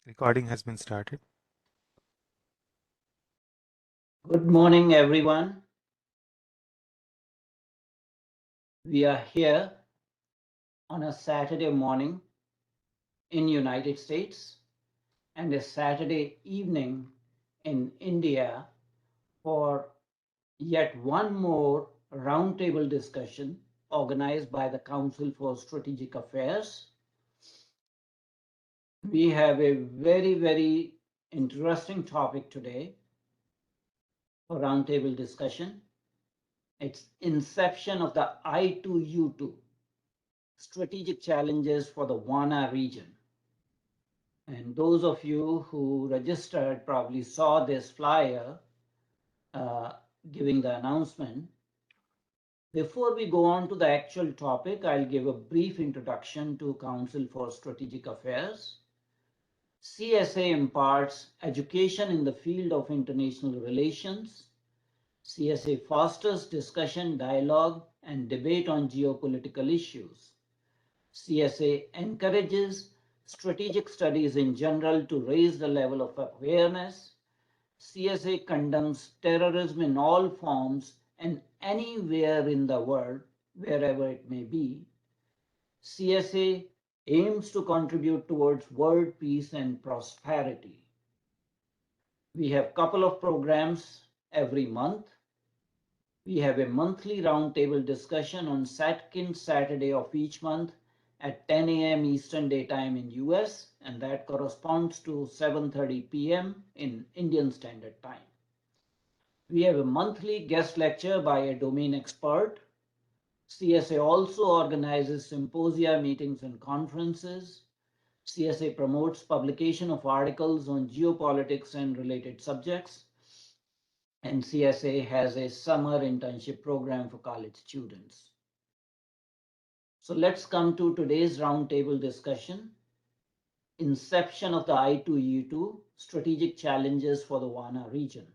Recording has been started. Good morning, everyone. We are here on a Saturday morning in United States and a Saturday evening in India for yet one more roundtable discussion organized by the Council for Strategic Affairs. We have a very interesting topic today for roundtable discussion. It's inception of the I2U2, strategic challenges for the Wana region. And those of you who registered probably saw this flyer giving the announcement. Before we go on to the actual topic, I'll give a brief introduction to Council for Strategic Affairs. CSA imparts education in the field of international relations. CSA fosters discussion, dialogue, and debate on geopolitical issues. CSA encourages strategic studies in general to raise the level of awareness. CSA condemns terrorism in all forms and anywhere in the world, wherever it may be. CSA aims to contribute towards world peace and prosperity. We have a couple of programs every month. We have a monthly roundtable discussion on second Saturday of each month at 10 a.m. Eastern Daytime in US, and that corresponds to 7:30 p.m. in Indian Standard Time. We have a monthly guest lecture by a domain expert. CSA also organizes symposia, meetings, and conferences. CSA promotes publication of articles on geopolitics and related subjects. And CSA has a summer internship program for college students. So let's come to today's roundtable discussion. Inception of the I2U2, strategic challenges for the Wana region.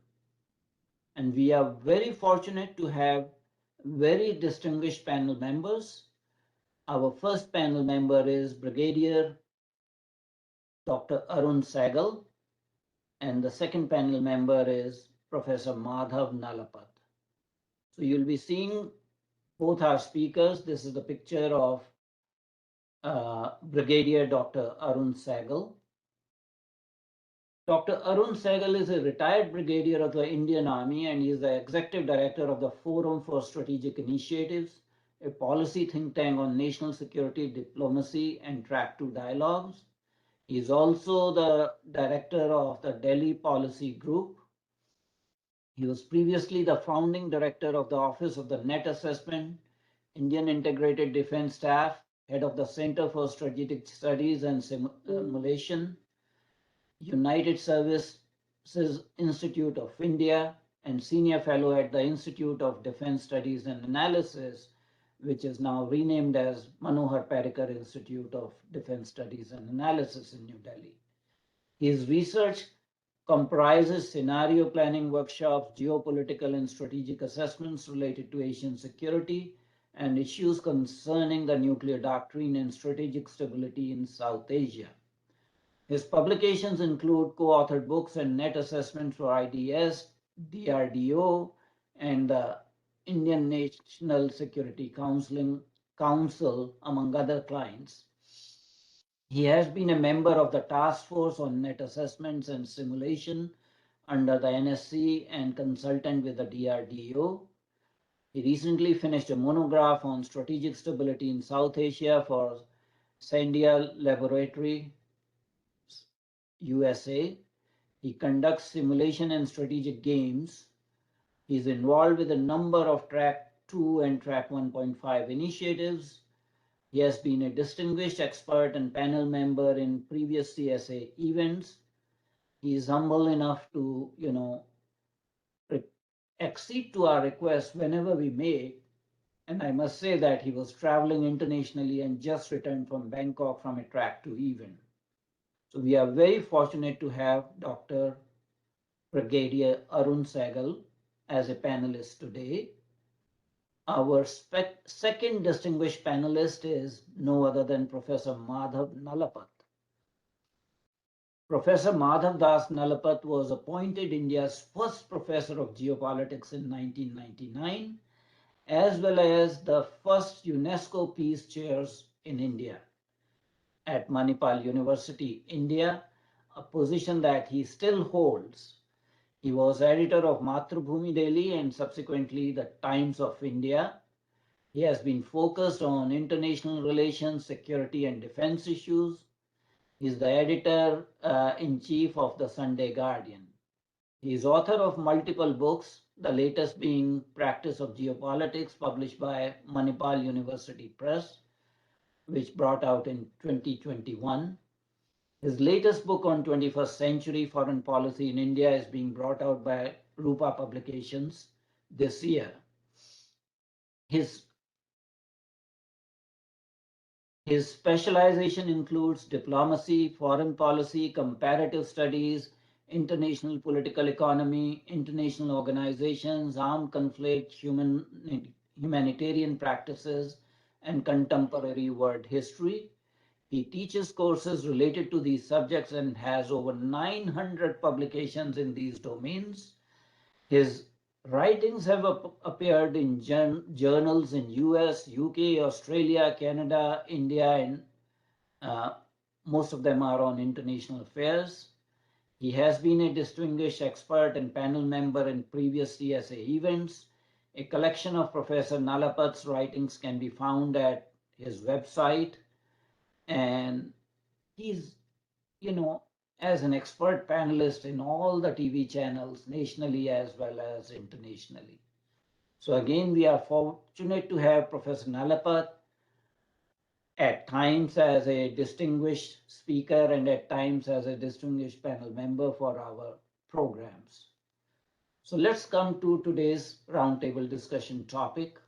And we are very fortunate to have very distinguished panel members. Our first panel member is Brigadier Dr. Arun Sahgal, and the second panel member is Professor M.D.Nalapat. So you'll be seeing both our speakers. This is the picture of Brigadier Dr. Arun Sahgal. Dr. Arun Sahgal is a retired brigadier of the Indian Army, and he is the executive director of the Forum for Strategic Initiatives, a policy think tank on national security, diplomacy, and track 2 dialogues. He is also the director of the Delhi Policy Group. He was previously the founding director of the Office of the Net Assessment, Indian Integrated Defense Staff, head of the Center for Strategic Studies and Simulation, United Services Institute of India, and senior fellow at the Institute of Defense Studies and Analysis, which is now renamed as Manohar Parrikar Institute of Defense Studies and Analysis in New Delhi. His research comprises scenario planning workshops, geopolitical and strategic assessments related to Asian security, and issues concerning the nuclear doctrine and strategic stability in South Asia. His publications include co-authored books and net assessments for IDS, DRDO, and the Indian National Security Council, among other clients. He has been a member of the Task Force on Net Assessments and Simulation under the NSC and consultant with the DRDO. He recently finished a monograph on strategic stability in South Asia for Sandia Laboratory, USA. He conducts simulation and strategic games. He is involved with a number of Track 2 and Track 1.5 initiatives. He has been a distinguished expert and panel member in previous CSA events. He is humble enough to, accede to our requests whenever we make. And I must say that he was traveling internationally and just returned from Bangkok from a Track 2 event. So we are very fortunate to have Dr. Brigadier Arun Sahgal as a panelist today. Our second distinguished panelist is no other than Professor M.D.Nalapat. Professor Madhav Das Nalapat was appointed India's first professor of geopolitics in 1999, as well as the first UNESCO Peace Chairs in India at Manipal University, India, a position that he still holds. He was editor of Mathrubhumi Daily and subsequently the Times of India. He has been focused on international relations, security, and defense issues. He is the editor in chief of the Sunday Guardian. He is author of multiple books, the latest being Practice of Geopolitics, published by Manipal University Press, which brought out in 2021. His latest book on 21st century foreign policy in India is being brought out by Rupa Publications this year. His specialization includes diplomacy, foreign policy, comparative studies, international political economy, international organizations, armed conflict, humanitarian practices, and contemporary world history. He teaches courses related to these subjects and has over 900 publications in these domains. His writings have appeared in journals in US, UK, Australia, Canada, India, and most of them are on international affairs. He has been a distinguished expert and panel member in previous CSA events. A collection of Professor Nalapat's writings can be found at his website, and he's, as an expert panelist in all the TV channels nationally as well as internationally. So again, we are fortunate to have Professor Nalapat at times as a distinguished speaker and at times as a distinguished panel member for our programs. So let's come to today's roundtable discussion topic: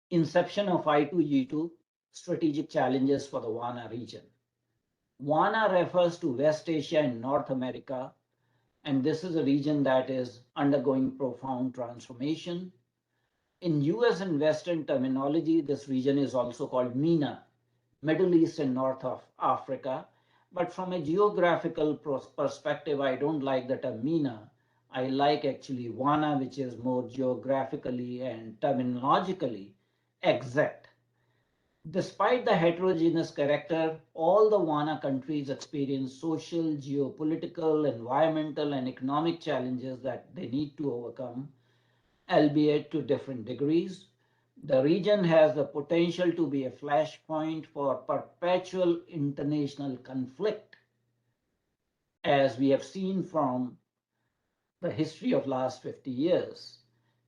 Inception of I2U2, Strategic Challenges for the Wana region. Wana refers to West Asia and North America, and this is a region that is undergoing profound transformation. In US and Western terminology, this region is also called MENA, Middle East and North of Africa. But from a geographical perspective, I don't like the term MENA. I like actually Wana, which is more geographically and terminologically exact. Despite the heterogeneous character, all the Wana countries experience social, geopolitical, environmental, and economic challenges that they need to overcome, albeit to different degrees. The region has the potential to be a flashpoint for perpetual international conflict, as we have seen from the history of last 50 years.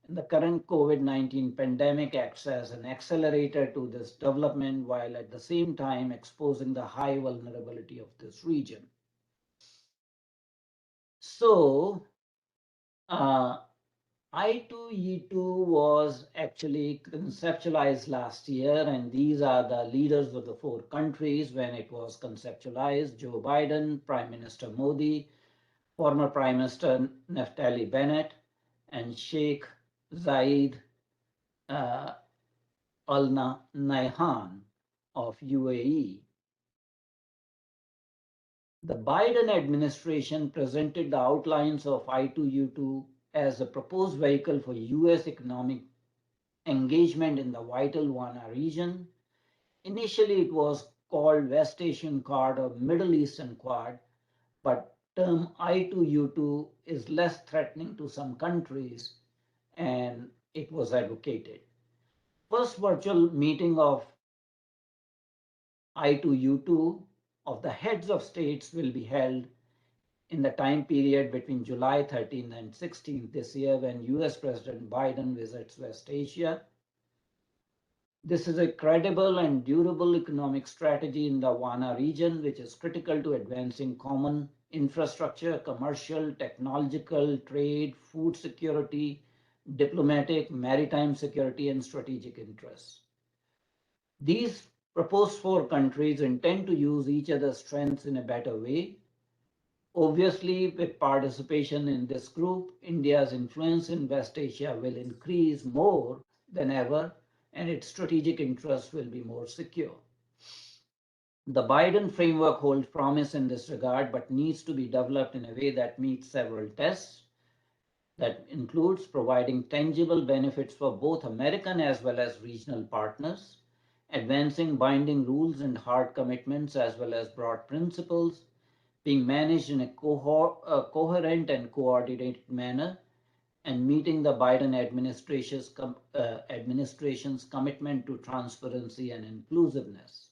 And the current COVID-19 pandemic acts as an accelerator to this development while at the same time exposing the high vulnerability of this region. So, I2U2 was actually conceptualized last year, and these are the leaders of the four countries when it was conceptualized: Joe Biden, Prime Minister Modi, former Prime Minister Naftali Bennett, and Sheikh Zayed Al Nahyan of UAE. The Biden administration presented the outlines of I2U2 as a proposed vehicle for US economic engagement in the vital Wana region. Initially, it was called West Asian Quad or Middle Eastern Quad, but term I2U2 is less threatening to some countries, and it was advocated. First virtual meeting of I2U2 of the heads of states will be held in the time period between July 13th and 16th this year, when US President Biden visits West Asia. This is a credible and durable economic strategy in the Wana region, which is critical to advancing common infrastructure, commercial, technological, trade, food security, diplomatic, maritime security, and strategic interests. These proposed four countries intend to use each other's strengths in a better way. Obviously, with participation in this group, India's influence in West Asia will increase more than ever, and its strategic interests will be more secure. The Biden framework holds promise in this regard, but needs to be developed in a way that meets several tests. That includes providing tangible benefits for both American as well as regional partners, advancing binding rules and hard commitments as well as broad principles, being managed in a coherent and coordinated manner, and meeting the Biden administration's commitment to transparency and inclusiveness.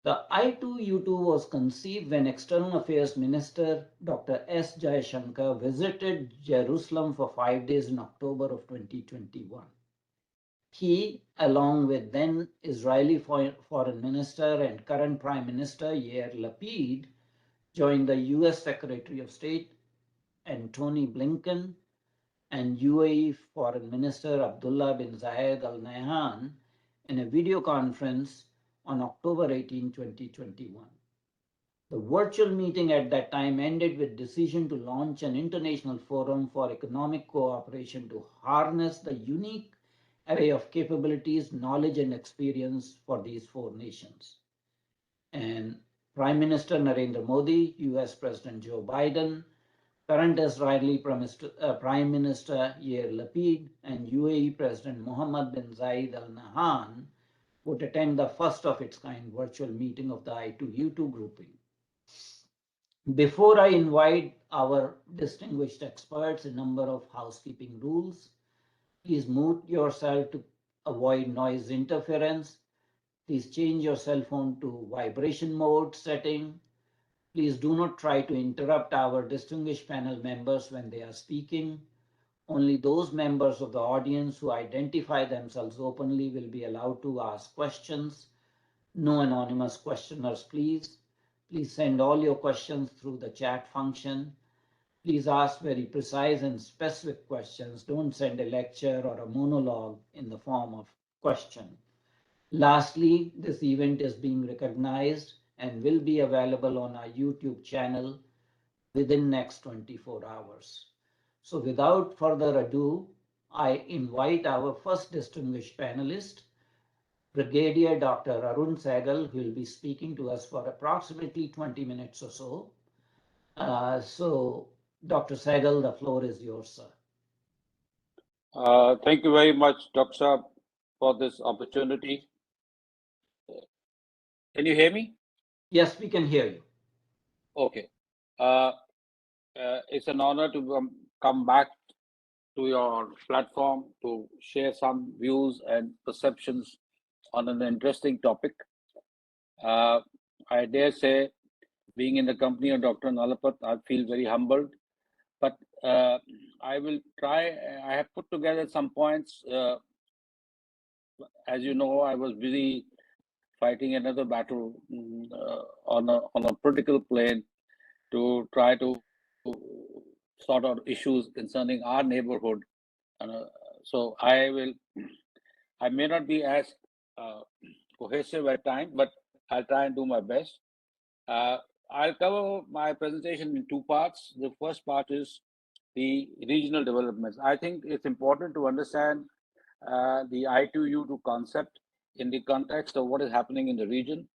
The I2U2 was conceived when External Affairs Minister Dr. S. Jaishankar visited Jerusalem for 5 days in October of 2021. He, along with then Israeli Foreign Minister and current Prime Minister Yair Lapid, joined the US Secretary of State Antony Blinken and UAE Foreign Minister Abdullah bin Zayed Al Nahyan in a video conference on October 18, 2021. The virtual meeting at that time ended with decision to launch an international forum for economic cooperation to harness the unique array of capabilities, knowledge, and experience for these four nations. And Prime Minister Narendra Modi, US President Joe Biden, current Israeli Prime Minister Yair Lapid, and UAE President Mohammed bin Zayed Al Nahyan would attend the first of its kind virtual meeting of the I2U2 grouping. Before I invite our distinguished experts, a number of housekeeping rules. Please mute yourself to avoid noise interference. Please change your cell phone to vibration mode setting. Please do not try to interrupt our distinguished panel members when they are speaking. Only those members of the audience who identify themselves openly will be allowed to ask questions. No anonymous questioners, please. Please send all your questions through the chat function. Please ask very precise and specific questions. Don't send a lecture or a monologue in the form of question. Lastly, this event is being recognized and will be available on our YouTube channel within next 24 hours. So without further ado, I invite our first distinguished panelist, Brigadier Dr. Arun Sahgal, who will be speaking to us for approximately 20 minutes or so. So, Dr. Sahgal, the floor is yours, sir. Thank you very much, Dr. for this opportunity. Can you hear me? Yes, we can hear you. Okay. It's an honor to come back to your platform to share some views and perceptions on an interesting topic. I dare say, being in the company of Dr. Nalapat, I feel very humbled. But I will try. I have put together some points. As you know, I was busy fighting another battle on a political plane to try to sort out issues concerning our neighborhood. So I may not be as cohesive at times, but I'll try and do my best. I'll cover my presentation in two parts. The first part is the regional developments. I think it's important to understand the I2U2 concept in the context of what is happening in the region.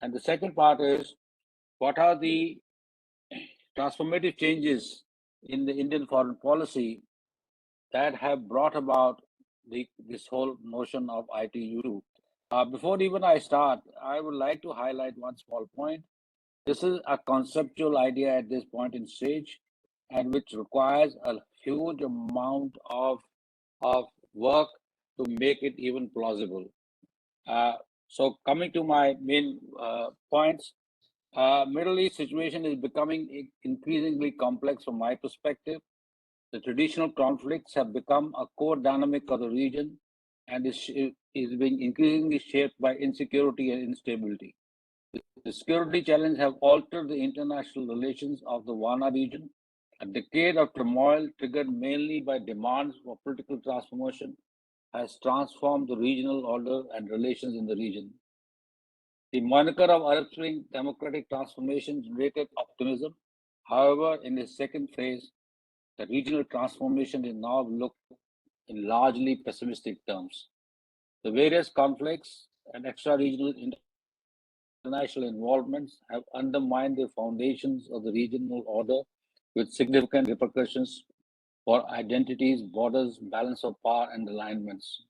And the second part is what are the transformative changes in the Indian foreign policy that have brought about this whole notion of I2U2. Before even I start, I would like to highlight one small point. This is a conceptual idea at this point in stage, and which requires a huge amount of work to make it even plausible. So coming to my main points, Middle East situation is becoming increasingly complex from my perspective. The traditional conflicts have become a core dynamic of the region and is being increasingly shaped by insecurity and instability. The security challenges have altered the international relations of the Wana region. A decade of turmoil triggered mainly by demands for political transformation has transformed the regional order and relations in the region. The moniker of Arab Spring democratic transformation generated optimism. However, in the second phase, the regional transformation is now looked in largely pessimistic terms. The various conflicts and extra-regional international involvements have undermined the foundations of the regional order with significant repercussions for identities, borders, balance of power, and alignments.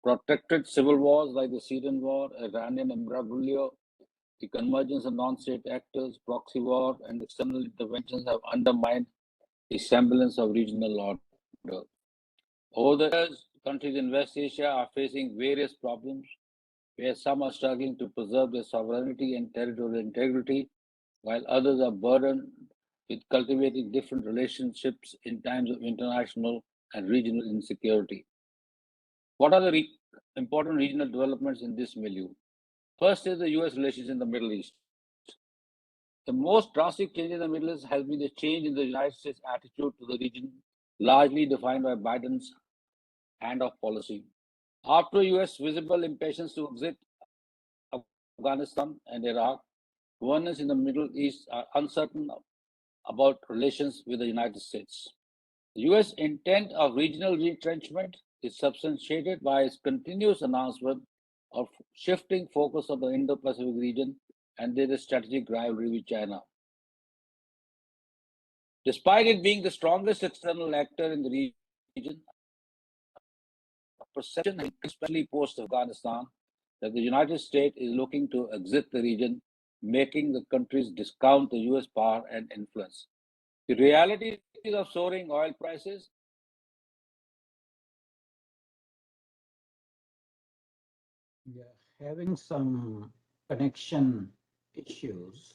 Protracted civil wars like the Syrian war, Iranian imbroglio, the convergence of non-state actors, proxy war, and external interventions have undermined the semblance of regional order. Over the years, countries in West Asia are facing various problems where some are struggling to preserve their sovereignty and territorial integrity, while others are burdened with cultivating different relationships in times of international and regional insecurity. What are the important regional developments in this milieu? First is the US relations in the Middle East. The most drastic change in the Middle East has been the change in the United States' attitude to the region, largely defined by Biden's handoff policy. After US visible impatience to exit Afghanistan and Iraq, governments in the Middle East are uncertain about relations with the United States. The US intent of regional retrenchment is substantiated by its continuous announcement of shifting focus on the Indo-Pacific region and their strategic rivalry with China. Despite it being the strongest external actor in the region, a perception, especially post-Afghanistan, that the United States is looking to exit the region, making the countries discount the US power and influence. The reality of soaring oil prices We are having some connection issues.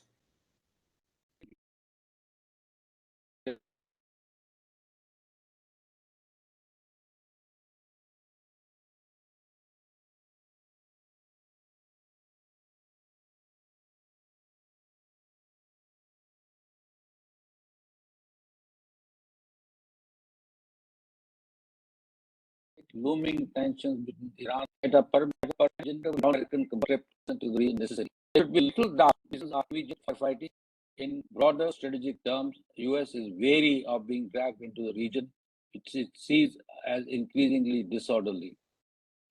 looming tensions between Iran and a permanent American comparison to the necessary. There would be little doubt this is fighting. In broader strategic terms, US is wary of being dragged into the region, which it sees as increasingly disorderly.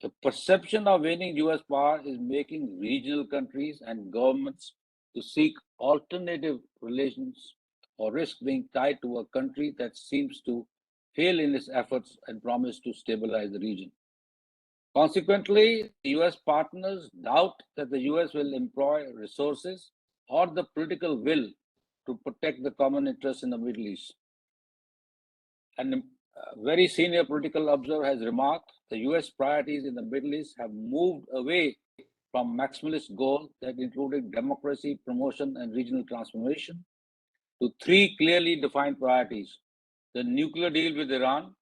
The perception of waning US power is making regional countries and governments to seek alternative relations or risk being tied to a country that seems to fail in its efforts and promise to stabilize the region. Consequently, the US partners doubt that the US will employ resources or the political will to protect the common interests in the Middle East. And a very senior political observer has remarked the US priorities in the Middle East have moved away from maximalist goals that included democracy, promotion, and regional transformation to three clearly defined priorities: the nuclear deal with Iran,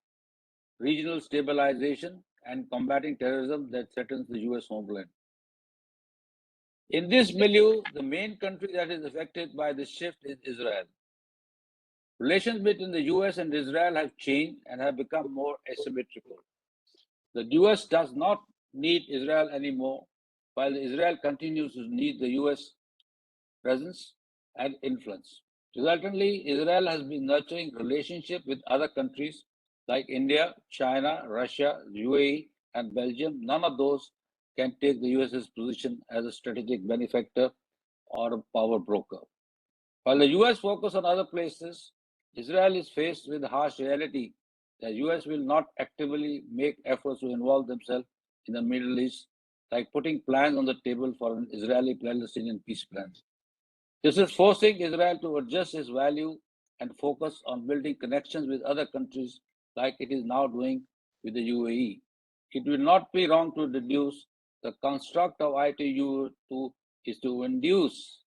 regional stabilization, and combating terrorism that threatens the US homeland. In this milieu, the main country that is affected by this shift is Israel. Relations between the US and Israel have changed and have become more asymmetrical. The US does not need Israel anymore, while Israel continues to need the US presence and influence. Resultantly, Israel has been nurturing relationships with other countries like India, China, Russia, UAE, and Belgium. None of those can take the US's position as a strategic benefactor or a power broker. While the US focus on other places, Israel is faced with the harsh reality that US will not actively make efforts to involve themselves in the Middle East, like putting plans on the table for an Israeli-Palestinian peace plan. This is forcing Israel to adjust its value and focus on building connections with other countries like it is now doing with the UAE. It will not be wrong to deduce the construct of I2U2 is to induce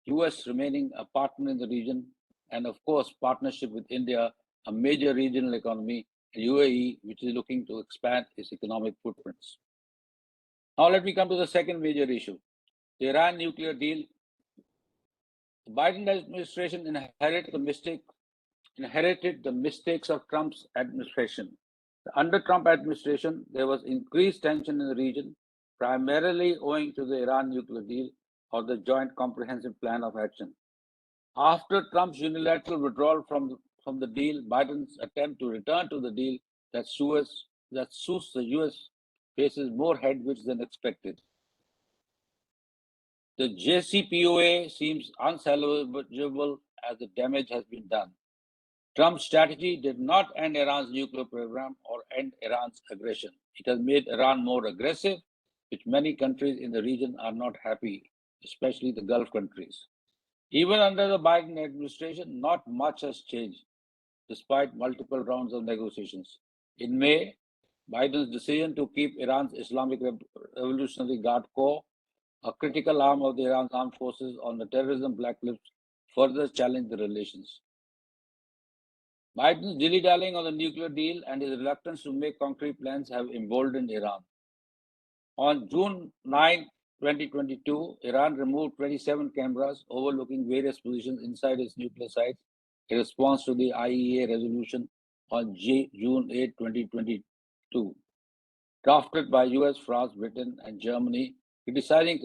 US remaining a partner in the region and of course partnership with India, a major regional economy, and UAE, which is looking to expand its economic footprints. Now let me come to the second major issue, the Iran nuclear deal. The Biden administration inherited the mistakes of Trump's administration. Under Trump administration, there was increased tension in the region, primarily owing to the Iran nuclear deal or the Joint Comprehensive Plan of Action. After Trump's unilateral withdrawal from the deal, Biden's attempt to return to the deal that suits the US faces more headwinds than expected. The JCPOA seems unsalvageable as the damage has been done. Trump's strategy did not end Iran's nuclear program or end Iran's aggression. It has made Iran more aggressive, which many countries in the region are not happy, especially the Gulf countries. Even under the Biden administration, not much has changed, despite multiple rounds of negotiations. In May, Biden's decision to keep Iran's Islamic Revolutionary Guard Corps, a critical arm of the Iran's armed forces, on the terrorism blacklist, further challenged the relations. Biden's dilly-dallying on the nuclear deal and his reluctance to make concrete plans have emboldened Iran. On June 9, 2022, Iran removed 27 cameras overlooking various positions inside its nuclear sites in response to the IEA resolution on June 8, 2022, drafted by US, France, Britain, and Germany, criticizing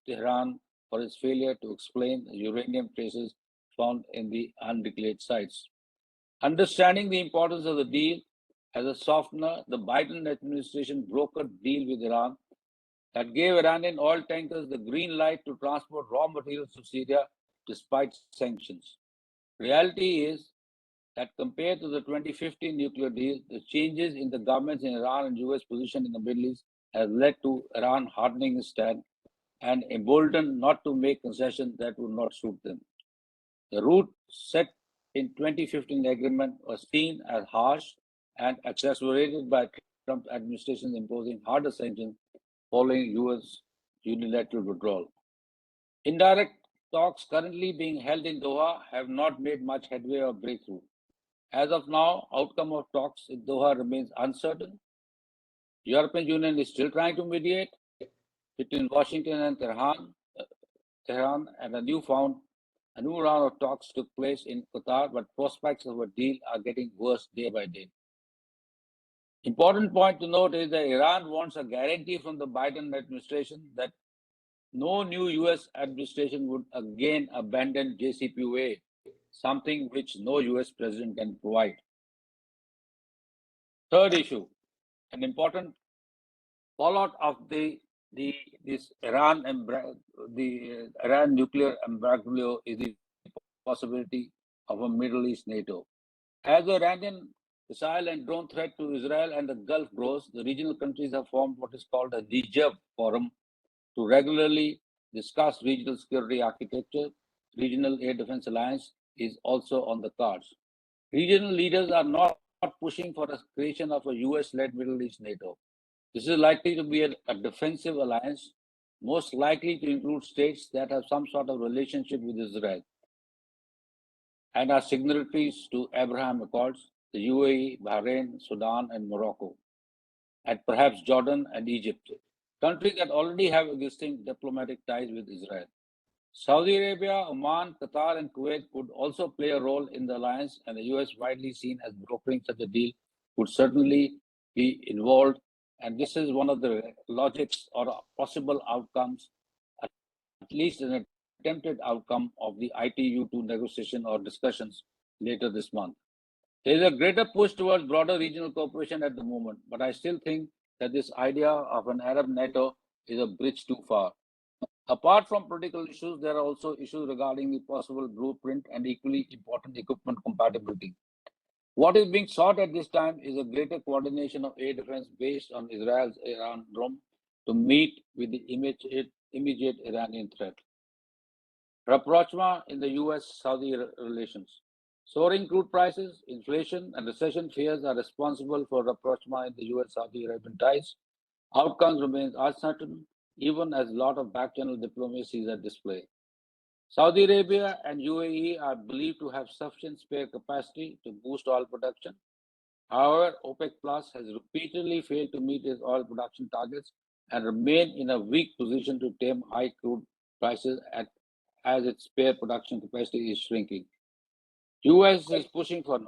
Tehran for its failure to explain the uranium traces found in the undeclared sites. Understanding the importance of the deal as a softener, the Biden administration brokered a deal with Iran that gave Iranian oil tankers the green light to transport raw materials to Syria despite sanctions. Reality is that compared to the 2015 nuclear deal, the changes in the governments in Iran and US position in the Middle East has led to Iran hardening its stand and emboldened not to make concessions that would not suit them. The route set in 2015 agreement was seen as harsh and exacerbated by Trump administration imposing harder sanctions following US unilateral withdrawal. Indirect talks currently being held in Doha have not made much headway or breakthrough. As of now, outcome of talks in Doha remains uncertain. European Union is still trying to mediate between Washington and Tehran, and a new round of talks took place in Qatar, but prospects of a deal are getting worse day by day. Important point to note is that Iran wants a guarantee from the Biden administration that no new US administration would again abandon JCPOA, something which no US president can provide. Third issue, an important fallout of the Iran nuclear embargo is the possibility of a Middle East NATO. As the Iranian missile and drone threat to Israel and the Gulf grows, the regional countries have formed what is called a Reserve Forum to regularly discuss regional security architecture. Regional Air Defense Alliance is also on the cards. Regional leaders are not pushing for the creation of a US-led Middle East NATO. This is likely to be a defensive alliance, most likely to include states that have some sort of relationship with Israel and are signatories to Abraham Accords, the UAE, Bahrain, Sudan, and Morocco, and perhaps Jordan and Egypt, countries that already have existing diplomatic ties with Israel. Saudi Arabia, Oman, Qatar, and Kuwait could also play a role in the alliance, and the US, widely seen as brokering such a deal, would certainly be involved. And this is one of the logics or possible outcomes, at least an attempted outcome of the I2U2 negotiation or discussions later this month. There is a greater push towards broader regional cooperation at the moment, but I still think that this idea of an Arab NATO is a bridge too far. Apart from political issues, there are also issues regarding the possible blueprint and equally important equipment compatibility. What is being sought at this time is a greater coordination of air defense based on Israel's Iran drone to meet with the immediate Iranian threat. Rapprochement in the US-Saudi relations. Soaring crude prices, inflation, and recession fears are responsible for rapprochement in the US-Saudi Arabian ties. Outcomes remain uncertain, even as a lot of back-channel diplomacy is at display. Saudi Arabia and UAE are believed to have sufficient spare capacity to boost oil production. However, OPEC Plus has repeatedly failed to meet its oil production targets and remain in a weak position to tame high crude prices as its spare production capacity is shrinking. US is pushing for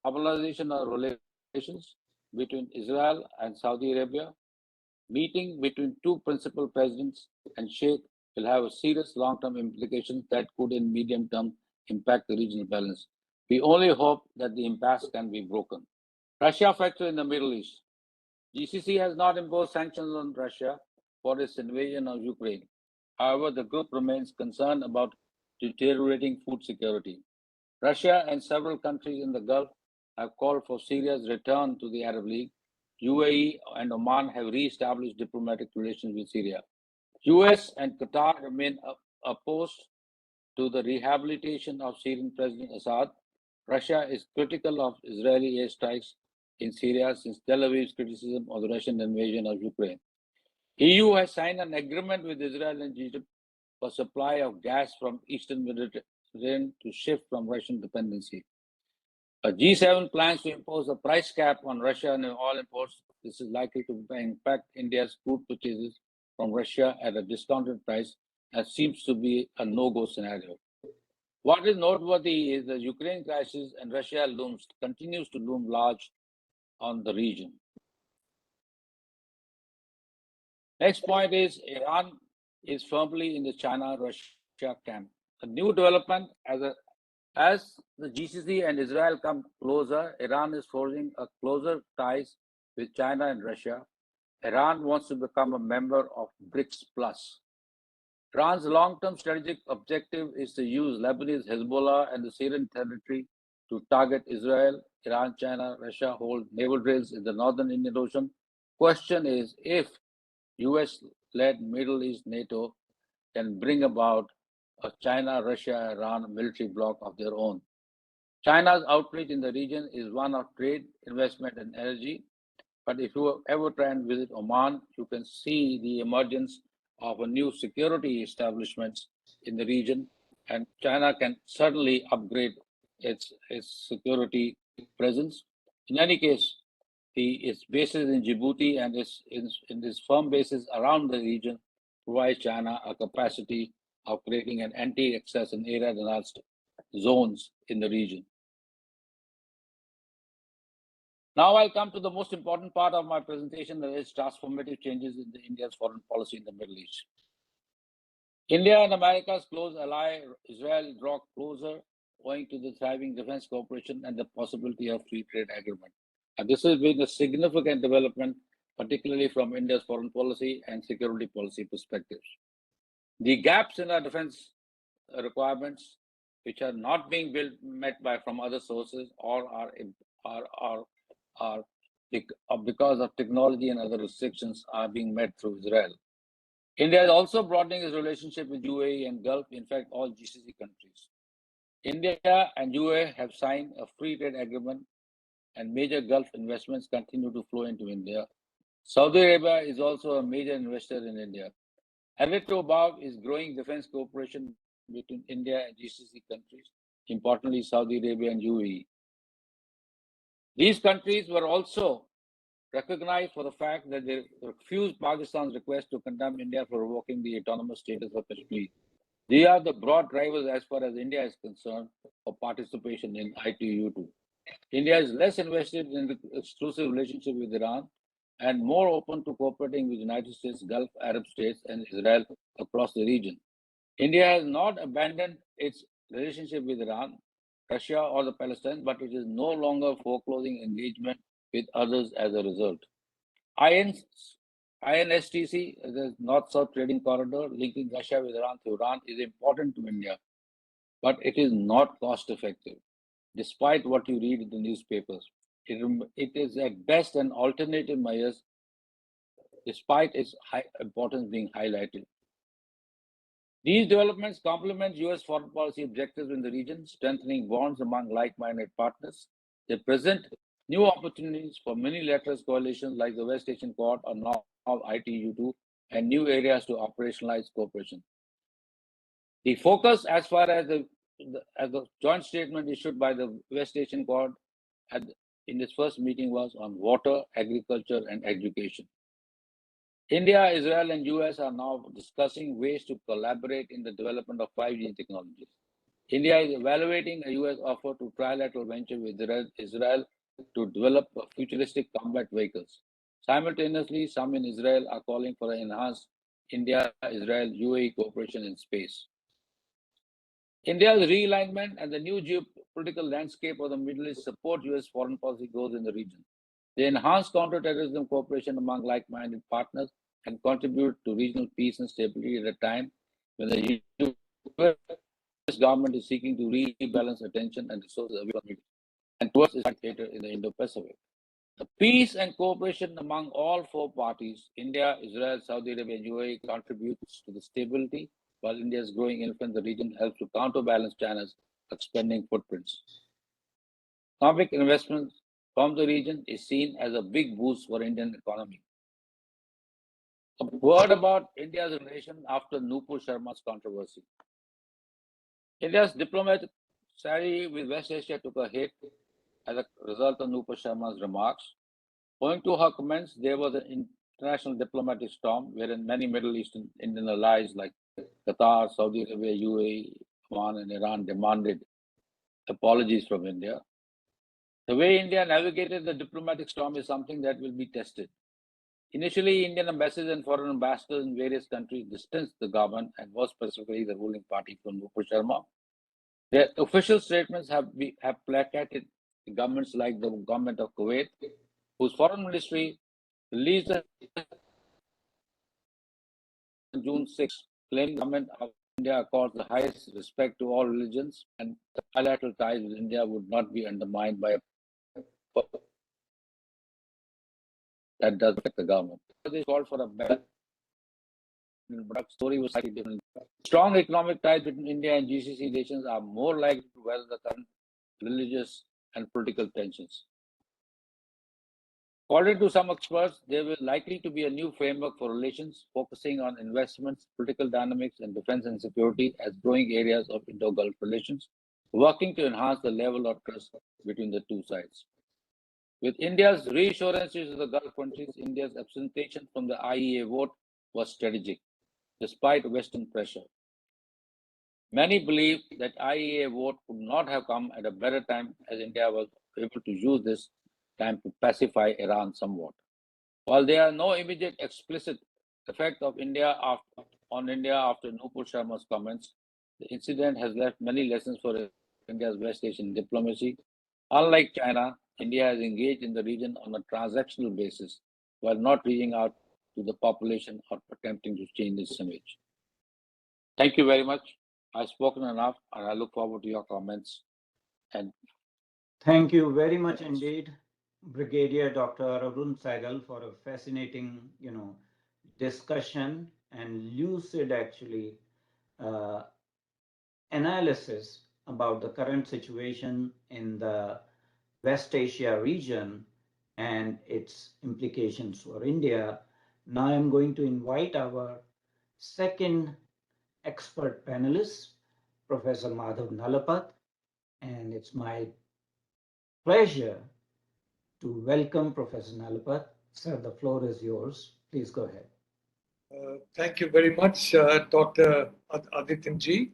normalization of relations between Israel and Saudi Arabia. Meeting between two principal presidents and Sheikh will have a serious long-term implications that could in medium term impact the regional balance. We only hope that the impasse can be broken. Russia factor in the Middle East. GCC has not imposed sanctions on Russia for its invasion of Ukraine. However, the group remains concerned about deteriorating food security. Russia and several countries in the Gulf have called for Syria's return to the Arab League. UAE and Oman have re-established diplomatic relations with Syria. US and Qatar remain opposed to the rehabilitation of Syrian President Assad. Russia is critical of Israeli airstrikes in Syria since Tel Aviv's criticism of the Russian invasion of Ukraine. EU has signed an agreement with Israel and Egypt for supply of gas from Eastern Mediterranean to shift from Russian dependency. A G7 plans to impose a price cap on Russian oil imports. This is likely to impact India's crude purchases from Russia at a discounted price and seems to be a no-go scenario. What is noteworthy is the Ukraine crisis and Russia continues to loom large on the region. Next point is Iran is firmly in the China-Russia camp. A new development as the GCC and Israel come closer, Iran is forging a closer ties with China and Russia. Iran wants to become a member of BRICS Plus. Iran's long-term strategic objective is to use Lebanese Hezbollah and the Syrian territory to target Israel. Iran, China, Russia hold naval drills in the northern Indian Ocean. Question is if US-led Middle East NATO can bring about a China, Russia, Iran military bloc of their own. China's outreach in the region is one of trade, investment, and energy. But if you ever try and visit Oman, you can see the emergence of a new security establishments in the region, and China can certainly upgrade its security presence. In any case, its bases in Djibouti and its firm bases around the region provide China a capacity of creating an anti-access and area-denounced zones in the region. Now I'll come to the most important part of my presentation, that is transformative changes in India's foreign policy in the Middle East. India and America's close ally Israel draw closer owing to the thriving defense cooperation and the possibility of free trade agreement. And this has been a significant development, particularly from India's foreign policy and security policy perspectives. The gaps in our defense requirements, which are not being met from other sources or are because of technology and other restrictions, are being met through Israel. India is also broadening its relationship with UAE and Gulf, in fact, all GCC countries. India and UAE have signed a free trade agreement and major Gulf investments continue to flow into India. Saudi Arabia is also a major investor in India. Added to above is growing defense cooperation between India and GCC countries, importantly Saudi Arabia and UAE. These countries were also recognized for the fact that they refused Pakistan's request to condemn India for revoking the autonomous status of Kashmir. These are the broad drivers as far as India is concerned for participation in I2U2. India is less invested in the exclusive relationship with Iran and more open to cooperating with the United States, Gulf Arab states, and Israel across the region. India has not abandoned its relationship with Iran, Russia, or the Palestinians, but it is no longer foreclosing engagement with others as a result. INSTC, the North-South Trading Corridor linking Russia with Iran through Iran, is important to India, but it is not cost-effective, despite what you read in the newspapers. It is at best an alternative measure, despite its high importance being highlighted. These developments complement US foreign policy objectives in the region, strengthening bonds among like-minded partners. They present new opportunities for many-lateral coalitions like the West Asian Quad or now I2U2 and new areas to operationalize cooperation. The focus as far as the joint statement issued by the West Asian Quad in its first meeting was on water, agriculture, and education. India, Israel, and US are now discussing ways to collaborate in the development of 5G technologies. India is evaluating a US offer to trilateral venture with Israel to develop futuristic combat vehicles. Simultaneously, some in Israel are calling for an enhanced India-Israel UAE cooperation in space. India's realignment and the new geopolitical landscape of the Middle East support US foreign policy goals in the region. They enhance counterterrorism cooperation among like-minded partners and contribute to regional peace and stability at a time when the US government is seeking to rebalance attention and resources away from it and towards its theater in the Indo-Pacific. The peace and cooperation among all four parties, India, Israel, Saudi Arabia, and UAE, contributes to the stability, while India's growing influence in the region helps to counterbalance China's expanding footprints. Economic investments from the region is seen as a big boost for Indian economy. A word about India's relation after Nupur Sharma's controversy. India's diplomatic savvy with West Asia took a hit as a result of Nupur Sharma's remarks. Owing to her comments, there was an international diplomatic storm wherein many Middle Eastern Indian allies like Qatar, Saudi Arabia, UAE, Oman, and Iran demanded apologies from India. The way India navigated the diplomatic storm is something that will be tested. Initially, Indian ambassadors and foreign ambassadors in various countries distanced the government and more specifically the ruling party from Nupur Sharma. Their official statements have placated governments like the government of Kuwait, whose foreign ministry released on June 6, claiming the government of India accords the highest respect to all religions and bilateral ties with India would not be undermined by a that does affect the government. They called for a better story was slightly different. Strong economic ties between India and GCC nations are more likely to weather the current religious and political tensions. According to some experts, there will likely to be a new framework for relations focusing on investments, political dynamics, and defense and security as growing areas of Indo-Gulf relations, working to enhance the level of trust between the two sides. With India's reassurances to the Gulf countries, India's absentation from the IEA vote was strategic, despite Western pressure. Many believe that IEA vote could not have come at a better time as India was able to use this time to pacify Iran somewhat. While there are no immediate explicit effect of on India after Nupur Sharma's comments, the incident has left many lessons for India's West Asian diplomacy. Unlike China, India has engaged in the region on a transactional basis while not reaching out to the population or attempting to change its image. Thank you very much. I've spoken enough and I look forward to your comments. And thank you very much indeed, Brigadier Dr. Arun Sahgal, for a fascinating, discussion and lucid, actually, analysis about the current situation in the West Asia region and its implications for India. Now I'm going to invite our second expert panelist, Professor M.D.Nalapat, and it's my pleasure to welcome Professor Nalapat. Sir, the floor is yours. Please go ahead. Thank you very much, Dr. Adityanjee.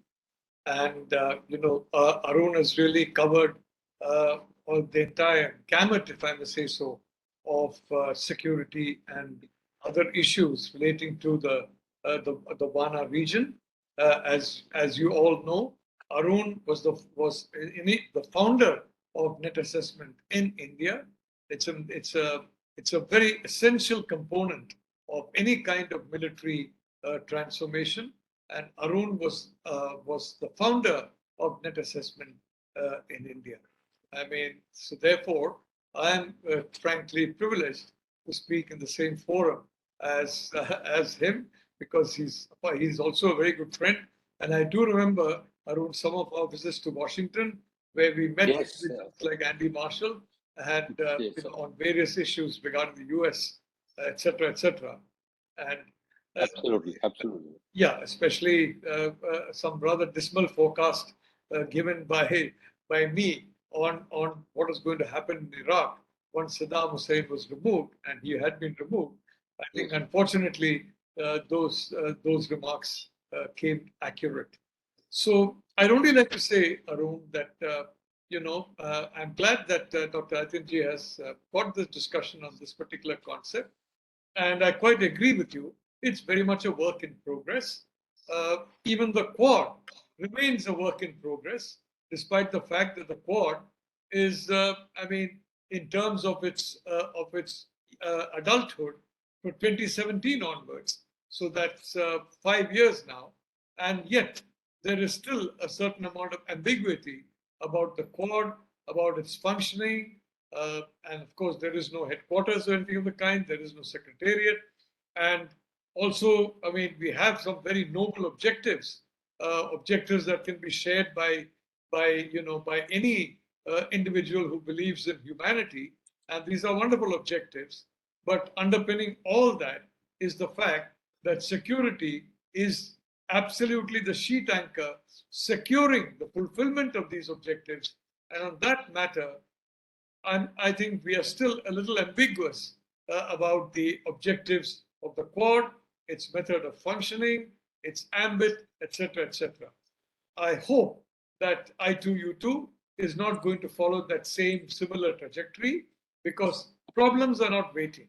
And, Arun has really covered the entire gamut, if I may say so, of security and other issues relating to the Wana region. As you all know, Arun was the founder of Net Assessment in India. It's a very essential component of any kind of military transformation. And Arun was the founder of Net Assessment in India. I mean, so therefore, I am frankly privileged to speak in the same forum as him, because he's also a very good friend. And I do remember, Arun, some of our visits to Washington, where we met yes, with like Andy Marshall and yes, on various issues regarding the U.S., etc., etc. And absolutely. yeah, especially some rather dismal forecast given by me on what was going to happen in Iraq once Saddam Hussein was removed, and he had been removed. I think, unfortunately, those remarks came accurate. So I'd only like to say, Arun, that I'm glad that Dr. Adityanjee has got this discussion on this particular concept, and I quite agree with you. It's very much a work in progress. Even the Quad remains a work in progress, despite the fact that the Quad is, in terms of its adulthood, from 2017 onwards. So that's 5 years now. And yet, there is still a certain amount of ambiguity about the Quad, about its functioning. And of course, there is no headquarters or anything of the kind. There is no secretariat. And also, I mean, we have some very noble objectives, objectives that can be shared by any individual who believes in humanity. And these are wonderful objectives. But underpinning all that is the fact that security is absolutely the sheet anchor securing the fulfillment of these objectives. And on that matter, I think we are still a little ambiguous about the objectives of the Quad, its method of functioning, its ambit, etc., etc. I hope that I2U2 is not going to follow that same similar trajectory, because problems are not waiting.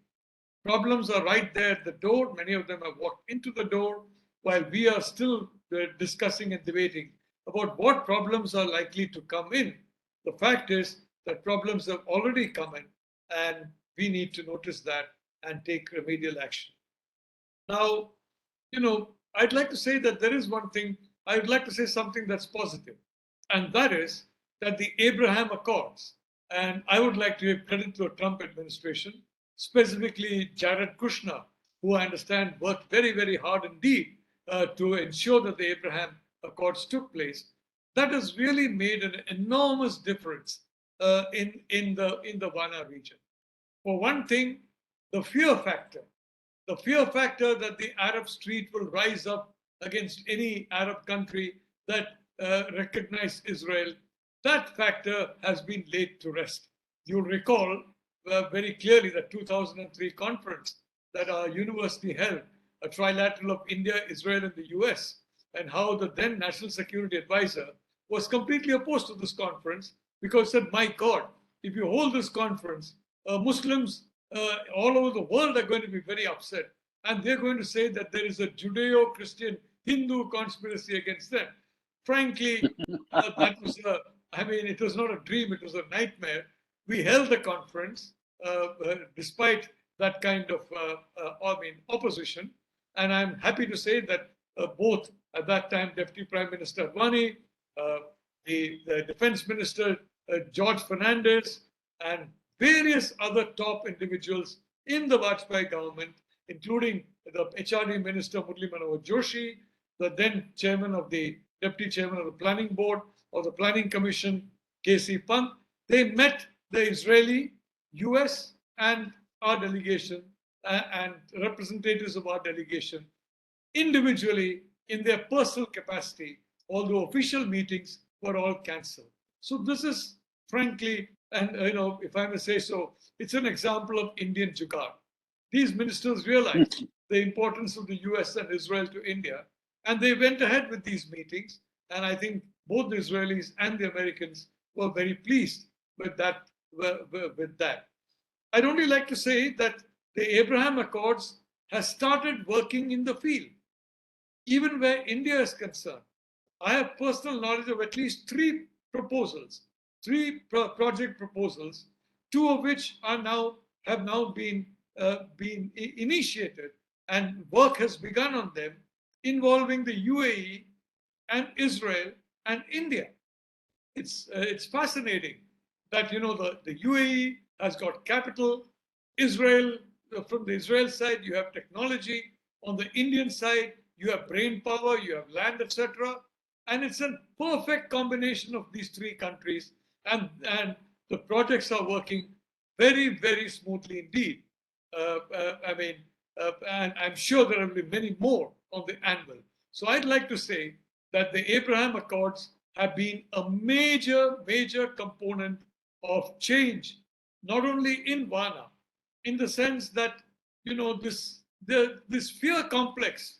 Problems are right there at the door. Many of them have walked into the door, while we are still discussing and debating about what problems are likely to come in. The fact is that problems have already come in, and we need to notice that and take remedial action. Now, I'd like to say that there is one thing, I'd like to say something that's positive, and that is that the Abraham Accords, and I would like to give credit to the Trump administration, specifically Jared Kushner, who I understand worked very, very hard indeed to ensure that the Abraham Accords took place. That has really made an enormous difference in the Wana region. For one thing, the fear factor that the Arab street will rise up against any Arab country that recognizes Israel, that factor has been laid to rest. You'll recall very clearly the 2003 conference that our university held, a trilateral of India, Israel, and the US, and how the then National Security Advisor was completely opposed to this conference because he said, my God, if you hold this conference, Muslims all over the world are going to be very upset. And they're going to say that there is a Judeo-Christian Hindu conspiracy against them. Frankly, that was, it was not a dream, it was a nightmare. We held the conference despite that kind of, opposition. And I'm happy to say that both at that time, Deputy Prime Minister Advani, the Defense Minister George Fernandez, and various other top individuals in the Vajpayee government, including the HRD Minister Murli Manohar Joshi, the then Deputy Chairman of the Planning Board or the Planning Commission, K.C. Pant. They met the Israeli, US, and our delegation and representatives of our delegation individually in their personal capacity, although official meetings were all cancelled. So this is frankly, and if I may say so, it's an example of Indian jugaad. These ministers realized the importance of the US and Israel to India, and they went ahead with these meetings. And I think both the Israelis and the Americans were very pleased with that. I'd only like to say that the Abraham Accords has started working in the field, even where India is concerned. I have personal knowledge of at least three proposals, project proposals, two of which have now been initiated, and work has begun on them, involving the UAE and Israel and India. It's fascinating that the UAE has got capital, Israel, from the Israel side you have technology, on the Indian side you have brain power, you have land, etc. And it's a perfect combination of these three countries, and the projects are working very, very smoothly indeed. And I'm sure there will be many more on the anvil. So I'd like to say that the Abraham Accords have been a major, major component of change, not only in Wana, in the sense that this fear complex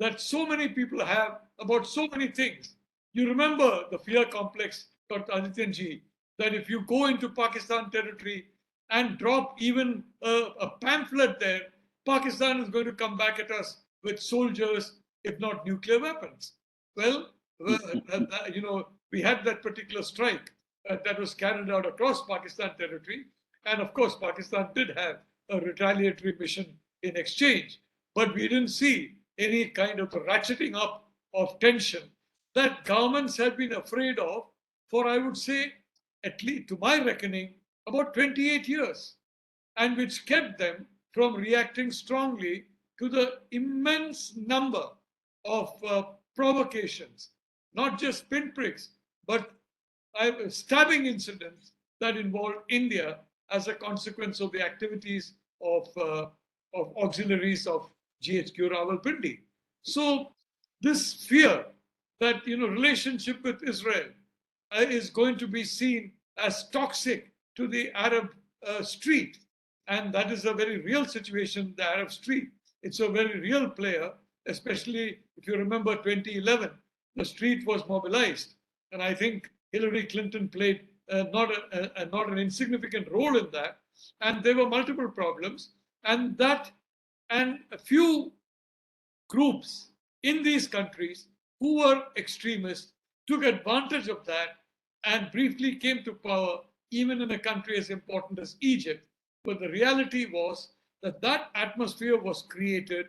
that so many people have about so many things. You remember the fear complex, Dr. Adityanjee, that if you go into Pakistan territory and drop even a pamphlet there, Pakistan is going to come back at us with soldiers, if not nuclear weapons. Well, we had that particular strike that was carried out across Pakistan territory. And of course, Pakistan did have a retaliatory mission in exchange, but we didn't see any kind of ratcheting up of tension that governments have been afraid of for, I would say, at least to my reckoning, about 28 years, and which kept them from reacting strongly to the immense number of provocations, not just pinpricks, but stabbing incidents that involved India as a consequence of the activities of auxiliaries of GHQ Rawalpindi. So this fear that relationship with Israel is going to be seen as toxic to the Arab street, and that is a very real situation, the Arab street. It's a very real player, especially if you remember 2011, the street was mobilized, and I think Hillary Clinton played not an insignificant role in that, and there were multiple problems, and a few groups in these countries who were extremists took advantage of that and briefly came to power, even in a country as important as Egypt. But the reality was that that atmosphere was created,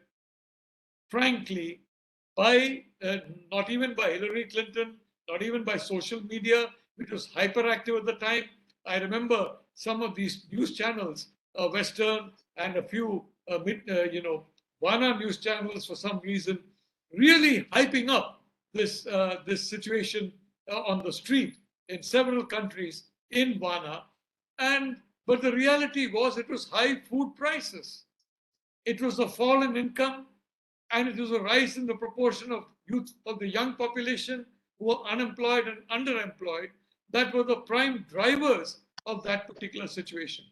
frankly, by not even by Hillary Clinton, not even by social media, which was hyperactive at the time. I remember some of these news channels, Western and a few, Wana news channels, for some reason, really hyping up this situation on the street in several countries in Wana. But the reality was it was high food prices. It was a fall in income, and it was a rise in the proportion of youth, of the young population who were unemployed and underemployed, that were the prime drivers of that particular situation.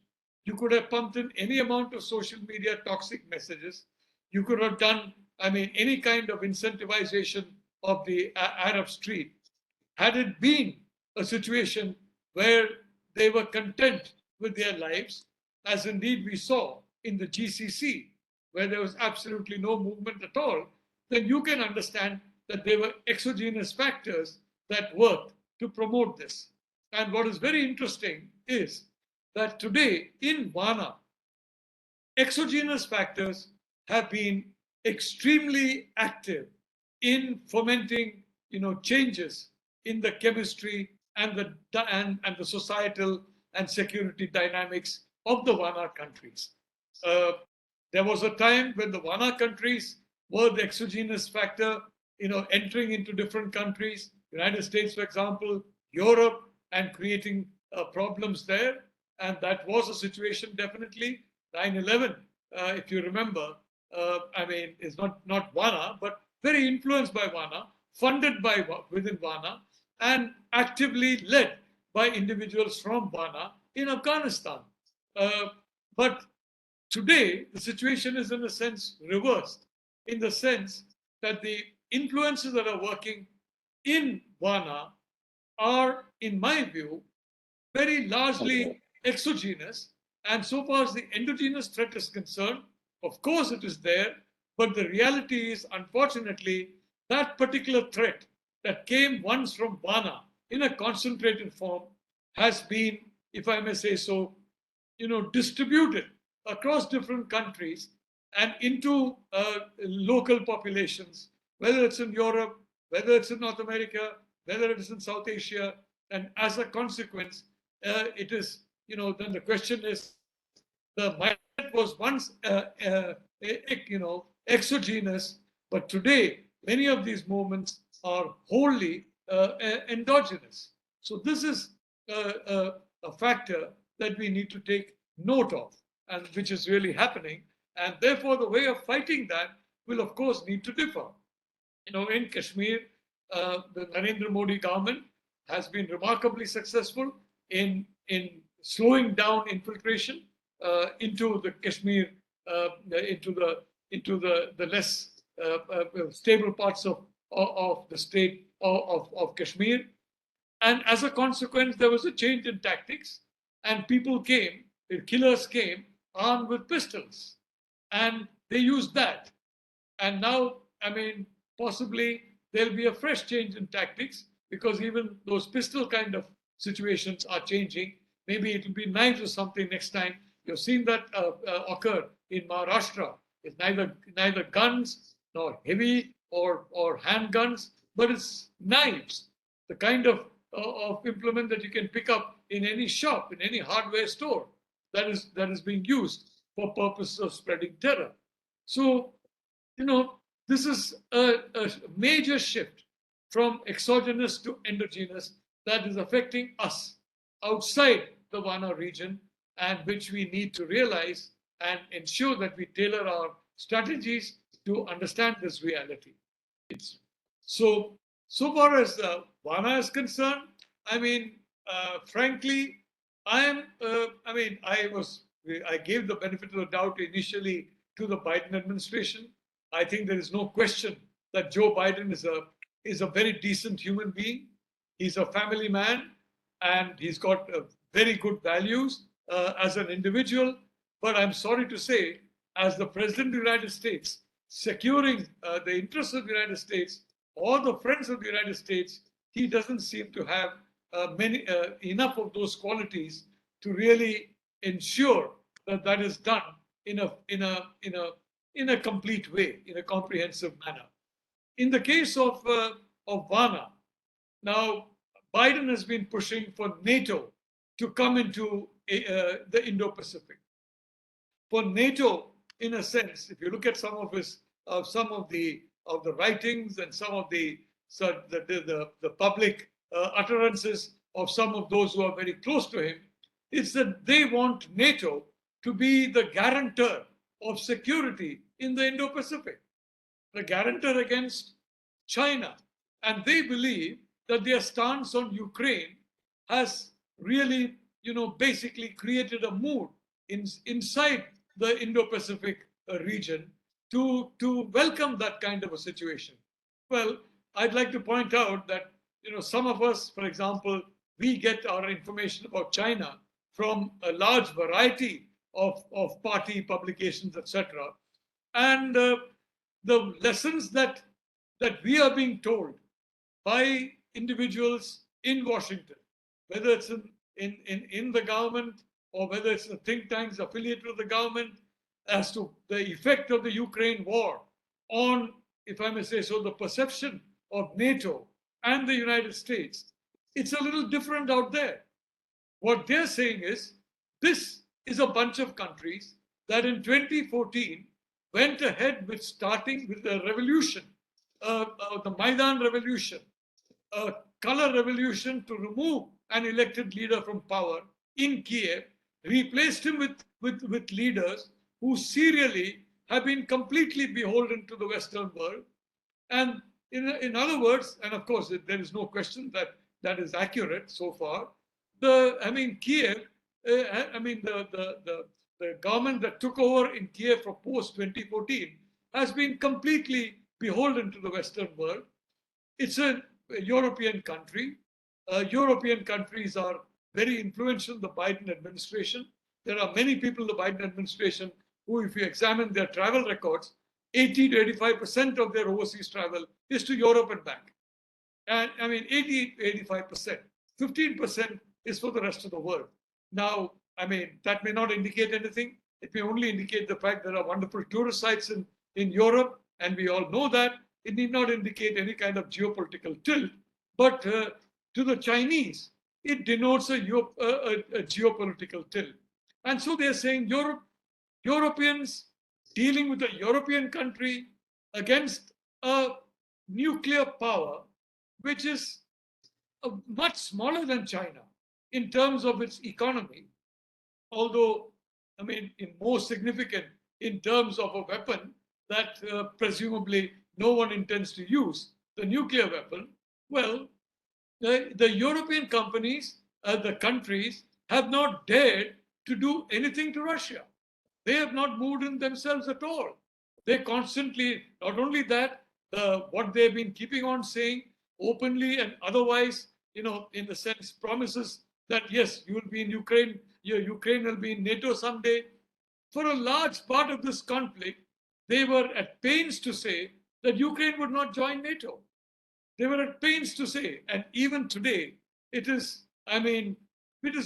You could have pumped in any amount of social media toxic messages. You could have done, any kind of incentivization of the Arab street. Had it been a situation where they were content with their lives, as indeed we saw in the GCC, where there was absolutely no movement at all, then you can understand that there were exogenous factors that worked to promote this. And what is very interesting is that today in Wana, exogenous factors have been extremely active in fomenting, changes in the chemistry and the societal and security dynamics of the Wana countries. There was a time when the Wana countries were the exogenous factor, entering into different countries, United States, for example, Europe, and creating problems there. And that was a situation, definitely. 9/11, if you remember, is not Wana, but very influenced by Wana, funded by within Wana, and actively led by individuals from Wana in Afghanistan. But today, the situation is in a sense reversed, in the sense that the influences that are working in Wana are, in my view, very largely exogenous. And so far as the endogenous threat is concerned, of course it is there, but the reality is, unfortunately, that particular threat that came once from Wana in a concentrated form has been, if I may say so, distributed across different countries and into local populations, whether it's in Europe, whether it's in North America, whether it is in South Asia. And as a consequence, it is, then the question is, the mindset was once, exogenous, but today, many of these movements are wholly endogenous. So this is a factor that we need to take note of, and which is really happening. And therefore, the way of fighting that will, of course, need to differ. In Kashmir, the Narendra Modi government has been remarkably successful in slowing down infiltration into the Kashmir, into the less stable parts of the state of Kashmir. And as a consequence, there was a change in tactics, and people came, the killers came armed with pistols, and they used that. And now, possibly there'll be a fresh change in tactics, because even those pistol kind of situations are changing. Maybe it will be knives or something next time. You've seen that occur in Maharashtra. It's neither guns nor heavy or handguns, but it's knives, the kind of implement that you can pick up in any shop, in any hardware store, that is being used for purposes of spreading terror. So, this is a major shift from exogenous to endogenous that is affecting us outside the Wana region, and which we need to realize and ensure that we tailor our strategies to understand this reality. It's so far as Wana is concerned. Frankly, I gave the benefit of the doubt initially to the Biden administration. I think there is no question that Joe Biden is a very decent human being. He's a family man, and he's got very good values as an individual. But I'm sorry to say, as the President of the United States, securing the interests of the United States or the friends of the United States, he doesn't seem to have enough of those qualities to really ensure that that is done in a complete way, in a comprehensive manner. In the case of Wana, now Biden has been pushing for NATO to come into the Indo-Pacific. For NATO, in a sense, if you look at some of the writings and some of the public utterances of some of those who are very close to him, it's that they want NATO to be the guarantor of security in the Indo-Pacific, the guarantor against China. And they believe that their stance on Ukraine has really, basically created a mood inside the Indo-Pacific region to welcome that kind of a situation. Well, I'd like to point out that, some of us, for example, we get our information about China from a large variety of party publications, etc. And the lessons that we are being told by individuals in Washington, whether it's in the government or whether it's the think tanks affiliated with the government, as to the effect of the Ukraine war on, if I may say so, the perception of NATO and the United States, it's a little different out there. What they're saying is, this is a bunch of countries that in 2014 went ahead with starting with the revolution, the Maidan revolution, a color revolution to remove an elected leader from power in Kiev, replaced him with leaders who serially have been completely beholden to the Western world. And in other words, and of course there is no question that that is accurate so far, Kiev, the government that took over in Kiev for post-2014 has been completely beholden to the Western world. It's a European country. European countries are very influential in the Biden administration. There are many people in the Biden administration who, if you examine their travel records, 80 to 85% of their overseas travel is to Europe and back. And 80 to 85%. 15% is for the rest of the world. Now, that may not indicate anything. It may only indicate the fact there are wonderful tourist sites in Europe, and we all know that. It need not indicate any kind of geopolitical tilt. But to the Chinese, it denotes a geopolitical tilt. And so they're saying Europeans dealing with a European country against a nuclear power, which is much smaller than China in terms of its economy, although, more significant in terms of a weapon that presumably no one intends to use, the nuclear weapon. Well, the European companies, the countries, have not dared to do anything to Russia. They have not moved in themselves at all. They constantly, not only that, what they've been keeping on saying openly and otherwise, in the sense, promises that yes, you will be in Ukraine, Ukraine will be in NATO someday. For a large part of this conflict, they were at pains to say that Ukraine would not join NATO. They were at pains to say, and even today, it is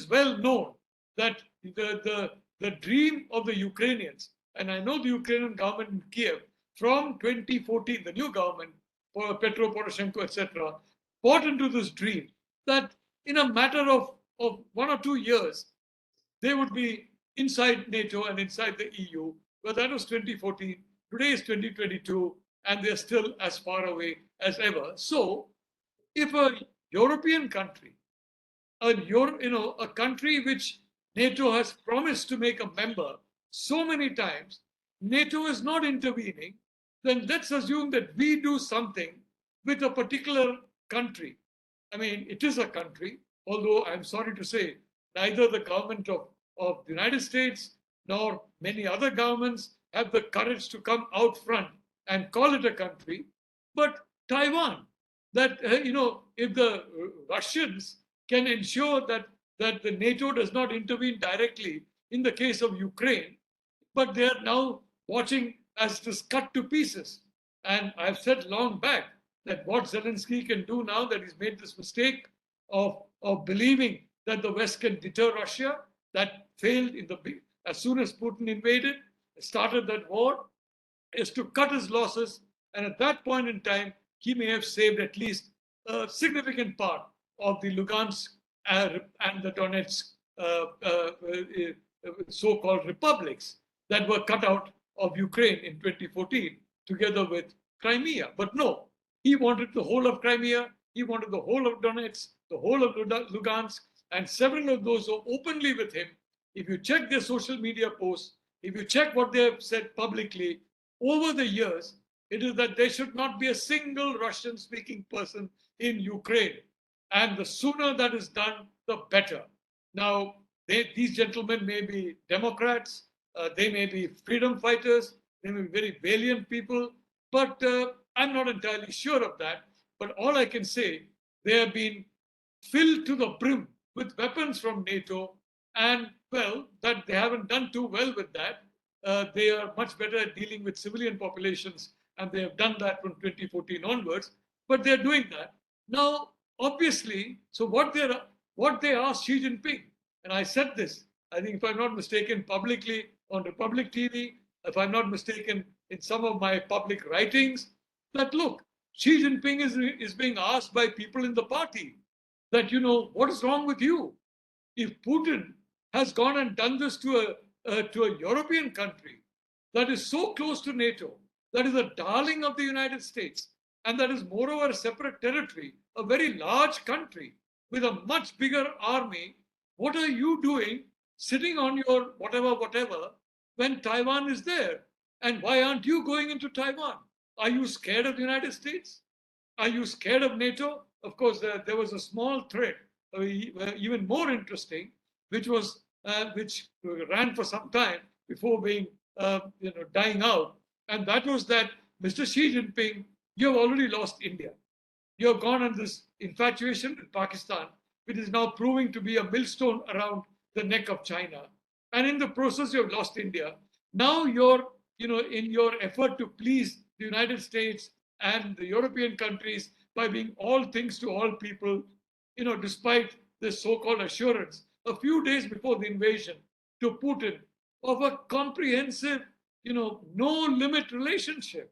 well known that the dream of the Ukrainians, and I know the Ukrainian government in Kiev from 2014, the new government Petro Poroshenko, etc., bought into this dream that in a matter of 1 or 2 years, they would be inside NATO and inside the EU. Well, that was 2014. Today is 2022, and they're still as far away as ever. So, if a European country, a country which NATO has promised to make a member so many times, NATO is not intervening, then let's assume that we do something with a particular country. I mean, it is a country, although I'm sorry to say, neither the government of the United States nor many other governments have the courage to come out front and call it a country. But Taiwan, that, if the Russians can ensure that the NATO does not intervene directly in the case of Ukraine, but they are now watching as it is cut to pieces. And I've said long back that what Zelensky can do now that he's made this mistake of believing that the West can deter Russia, that failed as soon as Putin invaded, started that war, is to cut his losses. And at that point in time, he may have saved at least a significant part of the Lugansk and the Donetsk so-called republics that were cut out of Ukraine in 2014, together with Crimea. But no, he wanted the whole of Crimea, he wanted the whole of Donetsk, the whole of Lugansk, and several of those are openly with him. If you check their social media posts, if you check what they have said publicly over the years, it is that there should not be a single Russian-speaking person in Ukraine. And the sooner that is done, the better. Now, these gentlemen may be Democrats, they may be freedom fighters, they may be very valiant people, but I'm not entirely sure of that. But all I can say, they have been filled to the brim with weapons from NATO, and well, that they haven't done too well with that. They are much better at dealing with civilian populations, and they have done that from 2014 onwards, but they're doing that. Now, obviously, so what they asked Xi Jinping, and I said this, I think if I'm not mistaken, publicly on Republic TV, if I'm not mistaken in some of my public writings, that look, Xi Jinping is being asked by people in the party that, what is wrong with you? If Putin has gone and done this to a European country that is so close to NATO, that is a darling of the United States, and that is moreover a separate territory, a very large country with a much bigger army, what are you doing sitting on your whatever, when Taiwan is there? And why aren't you going into Taiwan? Are you scared of the United States? Are you scared of NATO? Of course, there was a small threat, even more interesting, which ran for some time before being, dying out. And that was that, Mr. Xi Jinping, you have already lost India. You have gone on this infatuation with Pakistan, which is now proving to be a millstone around the neck of China. And in the process, you have lost India. Now you're, in your effort to please the United States and the European countries by being all things to all people, despite this so-called assurance a few days before the invasion to Putin of a comprehensive, no-limit relationship.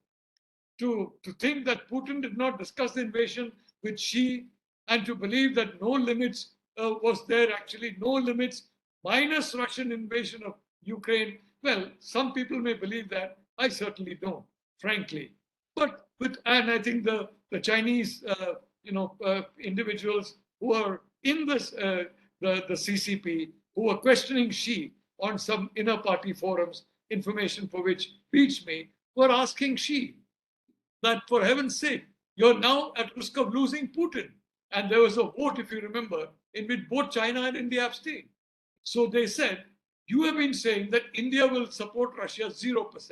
To think that Putin did not discuss the invasion with Xi, and to believe that no limits was there, actually no limits minus Russian invasion of Ukraine. Well, some people may believe that. I certainly don't, frankly. But and I think the Chinese individuals who are in this the CCP, who are questioning Xi on some inner party forums, information for which reached me, were asking Xi that, for heaven's sake, you're now at risk of losing Putin. And there was a vote, if you remember, in which both China and India abstained. So they said, you have been saying that India will support Russia 0%.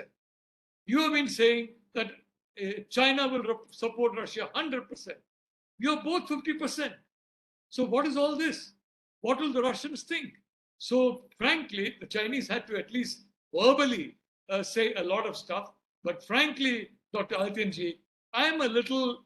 You have been saying that China will support Russia 100%. You're both 50%. So what is all this? What will the Russians think? So frankly, the Chinese had to at least verbally say a lot of stuff. But frankly, Dr. Adityanjee, I'm a little,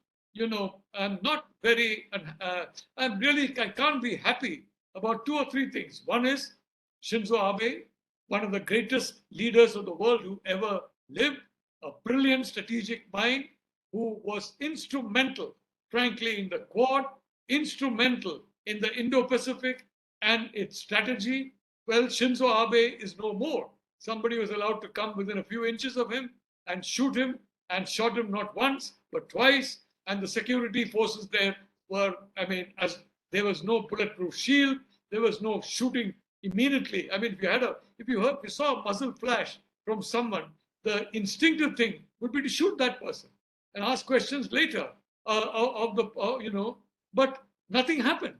I'm not very, I can't be happy about 2 or 3 things. One is Shinzo Abe, one of the greatest leaders of the world who ever lived, a brilliant strategic mind, who was instrumental, frankly, in the Quad, instrumental in the Indo-Pacific and its strategy. Well, Shinzo Abe is no more. Somebody was allowed to come within a few inches of him and shoot him, and shot him not once, but twice. And the security forces there were, I mean, as there was no bulletproof shield, there was no shooting immediately. I mean, if you saw a muzzle flash from someone, the instinctive thing would be to shoot that person and ask questions later of the, but nothing happened.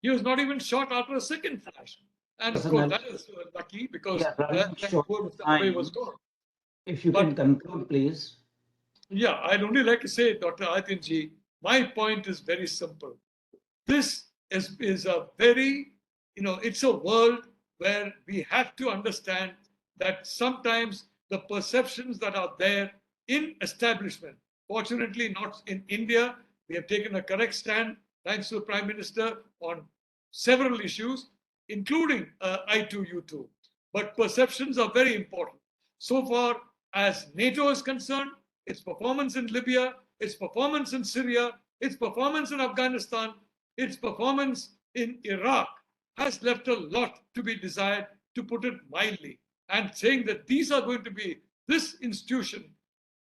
He was not even shot after a second flash. And of course, that is lucky because Abe was gone. If you can conclude, please. Yeah, I'd only like to say, Dr. Adityanjee, my point is very simple. This is a very, it's a world where we have to understand that sometimes the perceptions that are there in establishment, fortunately not in India, we have taken a correct stand, thanks to the Prime Minister, on several issues, including I2U2. But perceptions are very important. So far as NATO is concerned, its performance in Libya, its performance in Syria, its performance in Afghanistan, its performance in Iraq has left a lot to be desired, to put it mildly. And saying that this institution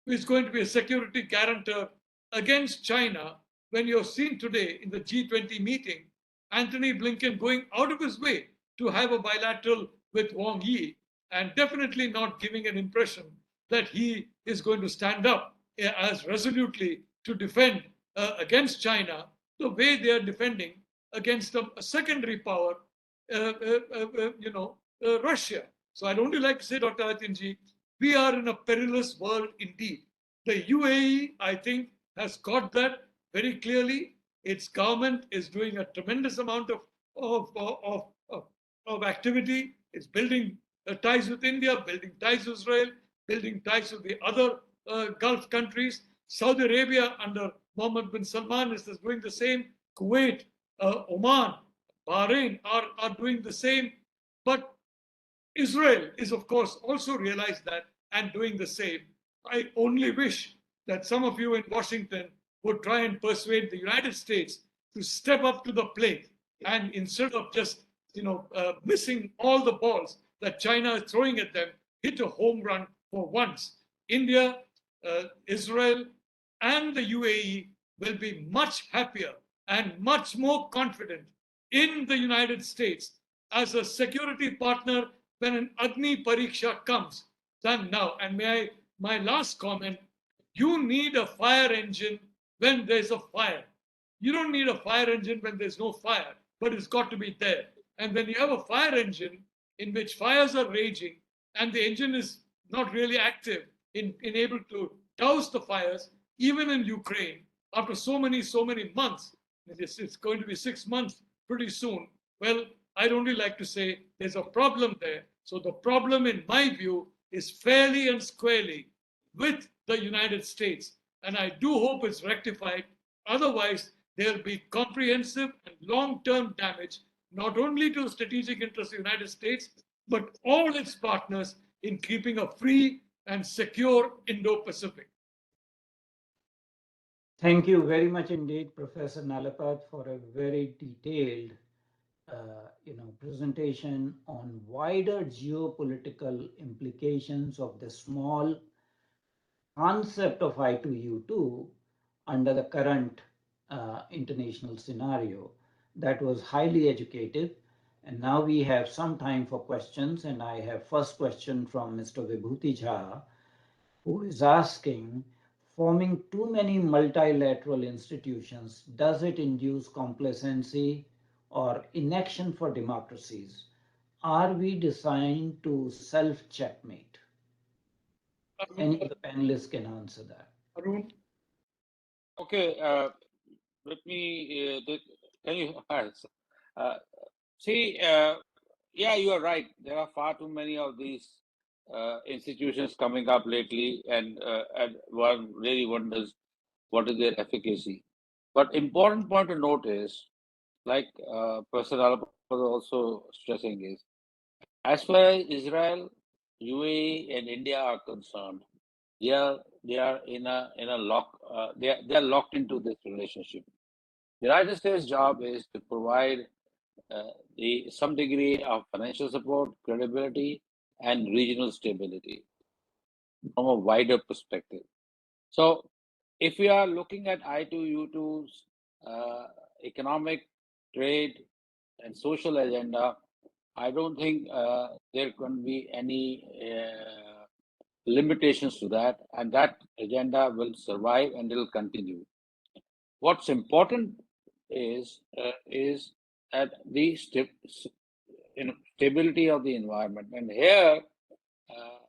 is going to be a security guarantor against China, when you're seen today in the G20 meeting, Antony Blinken going out of his way to have a bilateral with Wang Yi, and definitely not giving an impression that he is going to stand up as resolutely to defend against China the way they are defending against a secondary power, Russia. So I'd only like to say, Dr. Adityanjee, we are in a perilous world indeed. The UAE, I think, has got that very clearly. Its government is doing a tremendous amount of activity. It's building ties with India, building ties with Israel, building ties with the other Gulf countries. Saudi Arabia under Mohammed bin Salman is doing the same. Kuwait, Oman, Bahrain are doing the same. But Israel is, of course, also realized that and doing the same. I only wish that some of you in Washington would try and persuade the United States to step up to the plate, and instead of just missing all the balls that China is throwing at them, hit a home run for once. India, Israel, and the UAE will be much happier and much more confident in the United States as a security partner when an Agni Pariksha comes than now. And my last comment, you need a fire engine when there's a fire. You don't need a fire engine when there's no fire, but it's got to be there. And when you have a fire engine in which fires are raging and the engine is not really active in able to douse the fires, even in Ukraine, after so many months, it's going to be 6 months pretty soon. Well, I'd only like to say there's a problem there. So the problem, in my view, is fairly and squarely with the United States. And I do hope it's rectified. Otherwise, there'll be comprehensive and long-term damage, not only to the strategic interests of the United States, but all its partners in keeping a free and secure Indo-Pacific. Thank you very much indeed, Professor Nalapat, for a very detailed presentation on wider geopolitical implications of the small concept of I2U2 under the current international scenario. That was highly educative. And now we have some time for questions. And I have first question from Mr. Vibhuti Jha, who is asking, forming too many multilateral institutions, does it induce complacency or inaction for democracies? Are we designed to self-checkmate? Any of the panelists can answer that. Arun? Okay, let me, can you, see, yeah, you are right. There are far too many of these institutions coming up lately, and one really wonders what is their efficacy. But important point to note is, like Professor Nalapat was also stressing, is as far as Israel, UAE, and India are concerned, they are in a lock. They are locked into this relationship. The United States' job is to provide some degree of financial support, credibility, and regional stability from a wider perspective. So, if we are looking at I2U2's economic, trade, and social agenda, I don't think there can be any limitations to that, and that agenda will survive and will continue. What's important is that the stability of the environment, and here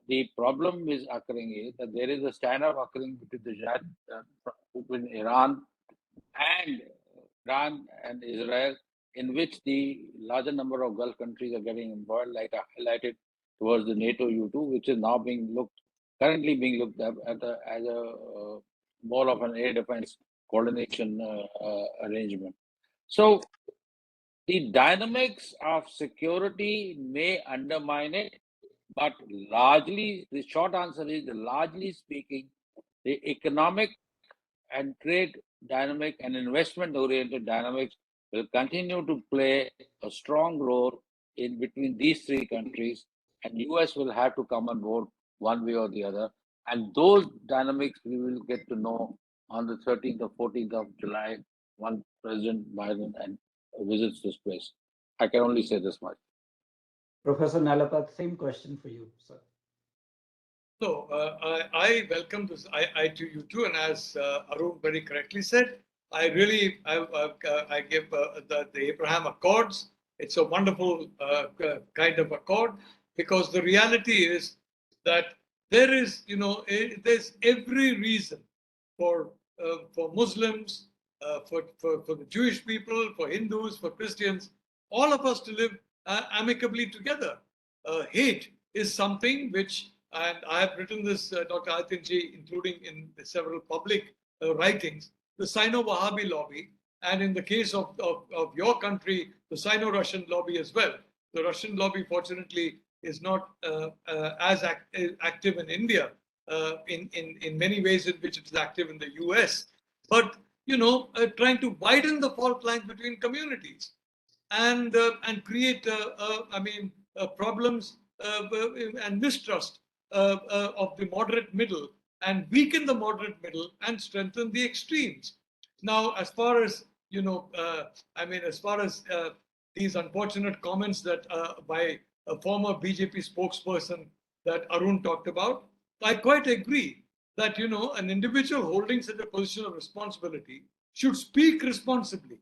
the problem is occurring is that there is a standoff occurring between Iran and Israel, in which the larger number of Gulf countries are getting involved, like I highlighted towards the NATO U2, which is now currently being looked at as a more of an air defense coordination arrangement. So the dynamics of security may undermine it, but largely, the short answer is largely speaking, the economic and trade dynamic and investment oriented dynamics will continue to play a strong role in between these three countries, and US will have to come on board one way or the other. And those dynamics we will get to know on the 13th or 14th of July when President Biden visits this place. I can only say this much. Professor Nalapat, same question for you, sir. So I welcome this I2U2, and as Arun very correctly said, I give the Abraham Accords. It's a wonderful kind of accord, because the reality is that there is, there's every reason for Muslims, for the Jewish people, for Hindus, for Christians, all of us to live amicably together. Hate is something which, and I have written this, Dr. Adityanjee, including in several public writings, the Sino-Wahhabi lobby, and in the case of your country, the Sino-Russian lobby as well. The Russian lobby, fortunately, is not as active in India in many ways in which it is active in the US. But, trying to widen the fault lines between communities and create, problems and mistrust of the moderate middle, and weaken the moderate middle and strengthen the extremes. Now, as far as these unfortunate comments that by a former BJP spokesperson that Arun talked about, I quite agree that an individual holding such a position of responsibility should speak responsibly.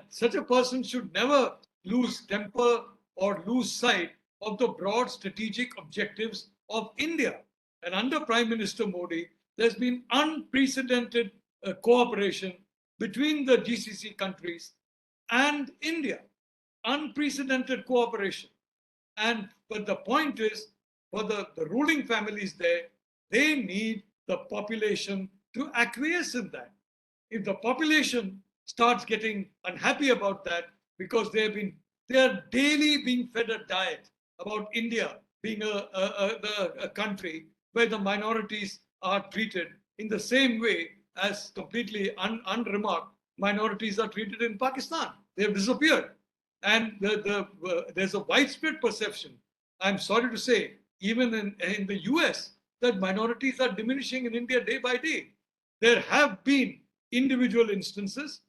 Such a person should never lose temper or lose sight of the broad strategic objectives of India. And under Prime Minister Modi, there's been unprecedented cooperation between the GCC countries and India. Unprecedented cooperation. But the point is, for the ruling families there, they need the population to acquiesce in that. If the population starts getting unhappy about that, because they are daily being fed a diet about India being a country where the minorities are treated in the same way as completely unremarked minorities are treated in Pakistan. They have disappeared. And there's a widespread perception, I'm sorry to say, even in the US, that minorities are diminishing in India day by day. There have been individual instances,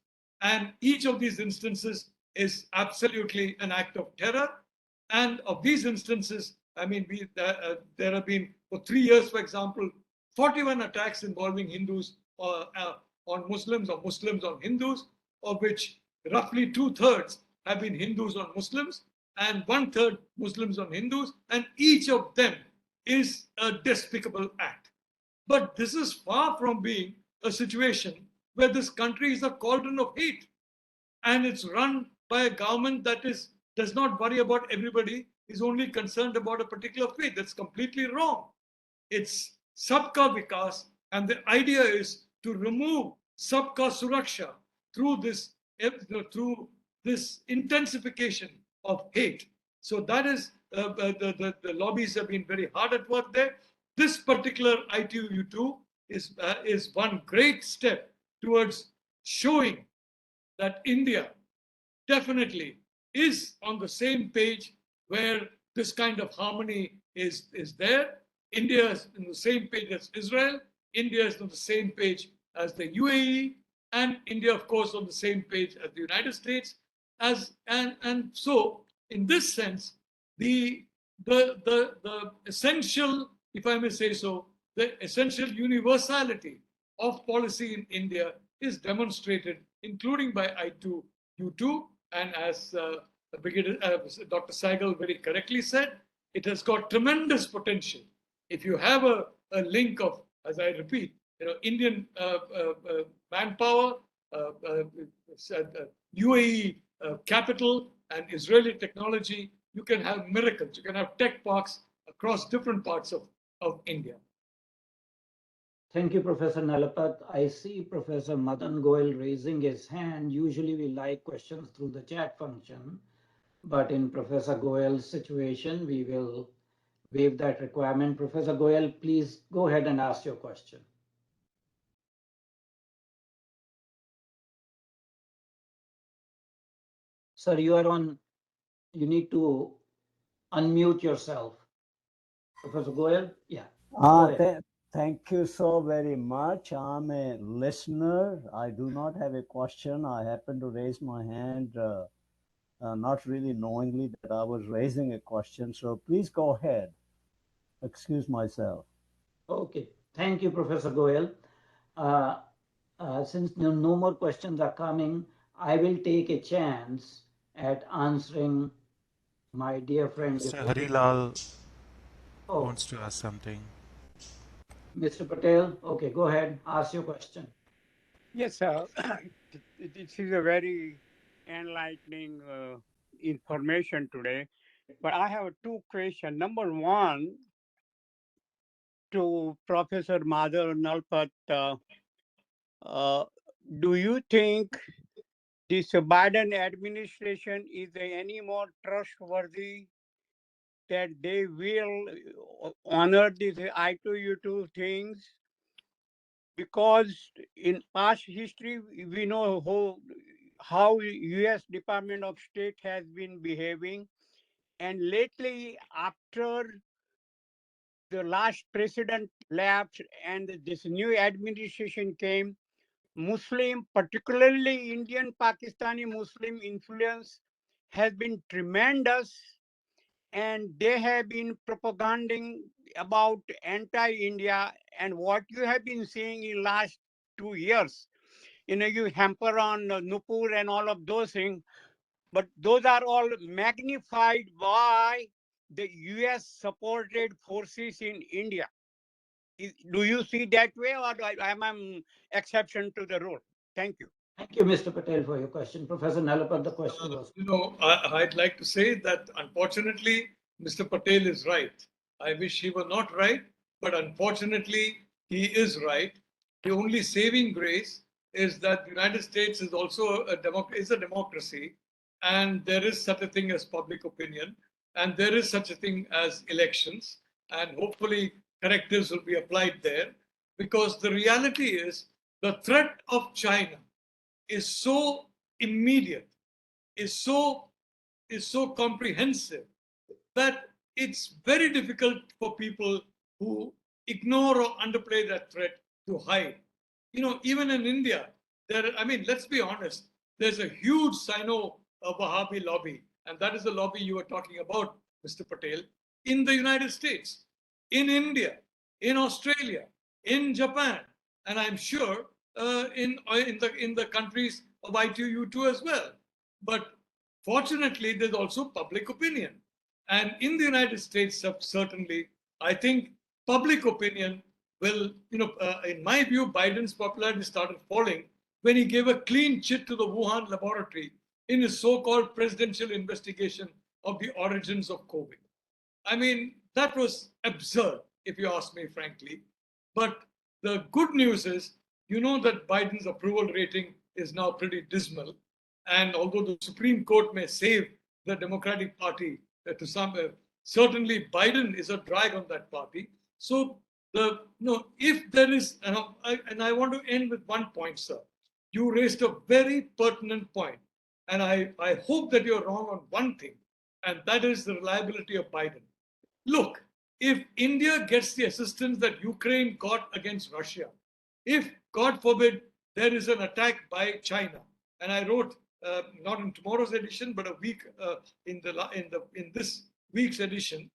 and each of these instances is absolutely an act of terror. And of these instances, there have been, for 3 years, for example, 41 attacks involving Hindus on Muslims, or Muslims on Hindus, of which roughly 2/3 have been Hindus on Muslims and 1/3 Muslims on Hindus, and each of them is a despicable act. But this is far from being a situation where this country is a cauldron of hate, and it's run by a government that does not worry about everybody, is only concerned about a particular faith. That's completely wrong. It's Sabka Vikas, and the idea is to remove Sabka Suraksha through this intensification of hate. So that is the lobbies have been very hard at work there. this particular I2U2 is one great step towards showing that India definitely is on the same page where this kind of harmony is there. India is on the same page as Israel. India is on the same page as the UAE, and India, of course, on the same page as the United States. And so, in this sense, the essential, if I may say so, the essential universality of policy in India is demonstrated, including by I2U2. And as Brigadier, Dr. Sahgal very correctly said, it has got tremendous potential. If you have a link of, as I repeat, Indian manpower, UAE capital, and Israeli technology, you can have miracles. You can have tech parks across different parts of India. Thank you, Professor Nalapat. I see Professor Madan Goel raising his hand. Usually we like questions through the chat function, but in Professor Goel's situation, we will waive that requirement. Professor Goel, please go ahead and ask your question. Sir, you are on, you need to unmute yourself. Professor Goel, yeah. Thank you so very much. I'm a listener. I do not have a question. I happen to raise my hand, not really knowingly that I was raising a question. So please go ahead. Excuse myself. Okay. Thank you, Professor Goel. Since no more questions are coming, I will take a chance at answering my dear friend. Mr. Harilal wants to ask something. Mr. Patel, okay, go ahead, ask your question. Yes, sir. This is a very enlightening information today. But I have two questions. Number one, to Professor M.D.Nalapat, do you think this Biden administration is any more trustworthy that they will honor these I2U2 things? Because in past history, we know how U.S. Department of State has been behaving. And lately, after the last president left and this new administration came, Muslim, particularly Indian Pakistani Muslim influence has been tremendous, and they have been propaganding about anti-India. And what you have been seeing in last 2 years, you hamper on Nupur and all of those things, but those are all magnified by the US supported forces in India. Do you see that way, or am I an exception to the rule? Thank you. Thank you, Mr. Patel, for your question. Professor Nalapat, the question was. I'd like to say that unfortunately, Mr. Patel is right. I wish he were not right, but unfortunately, he is right. The only saving grace is that the United States is also a democracy, and there is such a thing as public opinion, and there is such a thing as elections, and hopefully correctives will be applied there, because the reality is the threat of China is so immediate, is so comprehensive, that it's very difficult for people who ignore or underplay that threat to hide. Even in India, let's be honest, there's a huge Sino-Wahhabi lobby, and that is the lobby you were talking about, Mr. Patel, in the United States, in India, in Australia, in Japan, and I'm sure in the countries of I2U2 as well. But fortunately, there's also public opinion. And in the United States, certainly, I think public opinion will, in my view, Biden's popularity started falling when he gave a clean chit to the Wuhan laboratory in his so-called presidential investigation of the origins of COVID. I mean, that was absurd, if you ask me frankly. But the good news is, that Biden's approval rating is now pretty dismal. And although the Supreme Court may save the Democratic Party to some, certainly Biden is a drag on that party. So if there is, and I want to end with one point, sir. You raised a very pertinent point, and I hope that you're wrong on one thing, and that is the reliability of Biden. Look, if India gets the assistance that Ukraine got against Russia, if, God forbid, there is an attack by China, and I wrote not in tomorrow's edition, but a week in this week's edition,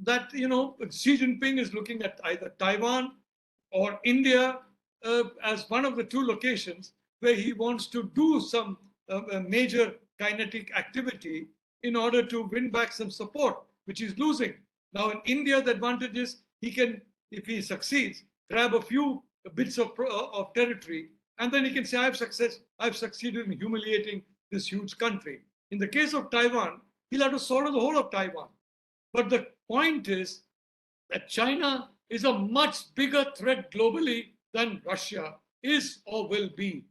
that Xi Jinping is looking at either Taiwan or India as one of the two locations where he wants to do some major kinetic activity in order to win back some support, which he's losing. Now, in India, the advantage is he can, if he succeeds, grab a few bits of territory, and then he can say, I've succeeded in humiliating this huge country. In the case of Taiwan, he'll have to swallow the whole of Taiwan. But the point is that China is a much bigger threat globally than Russia is or will be.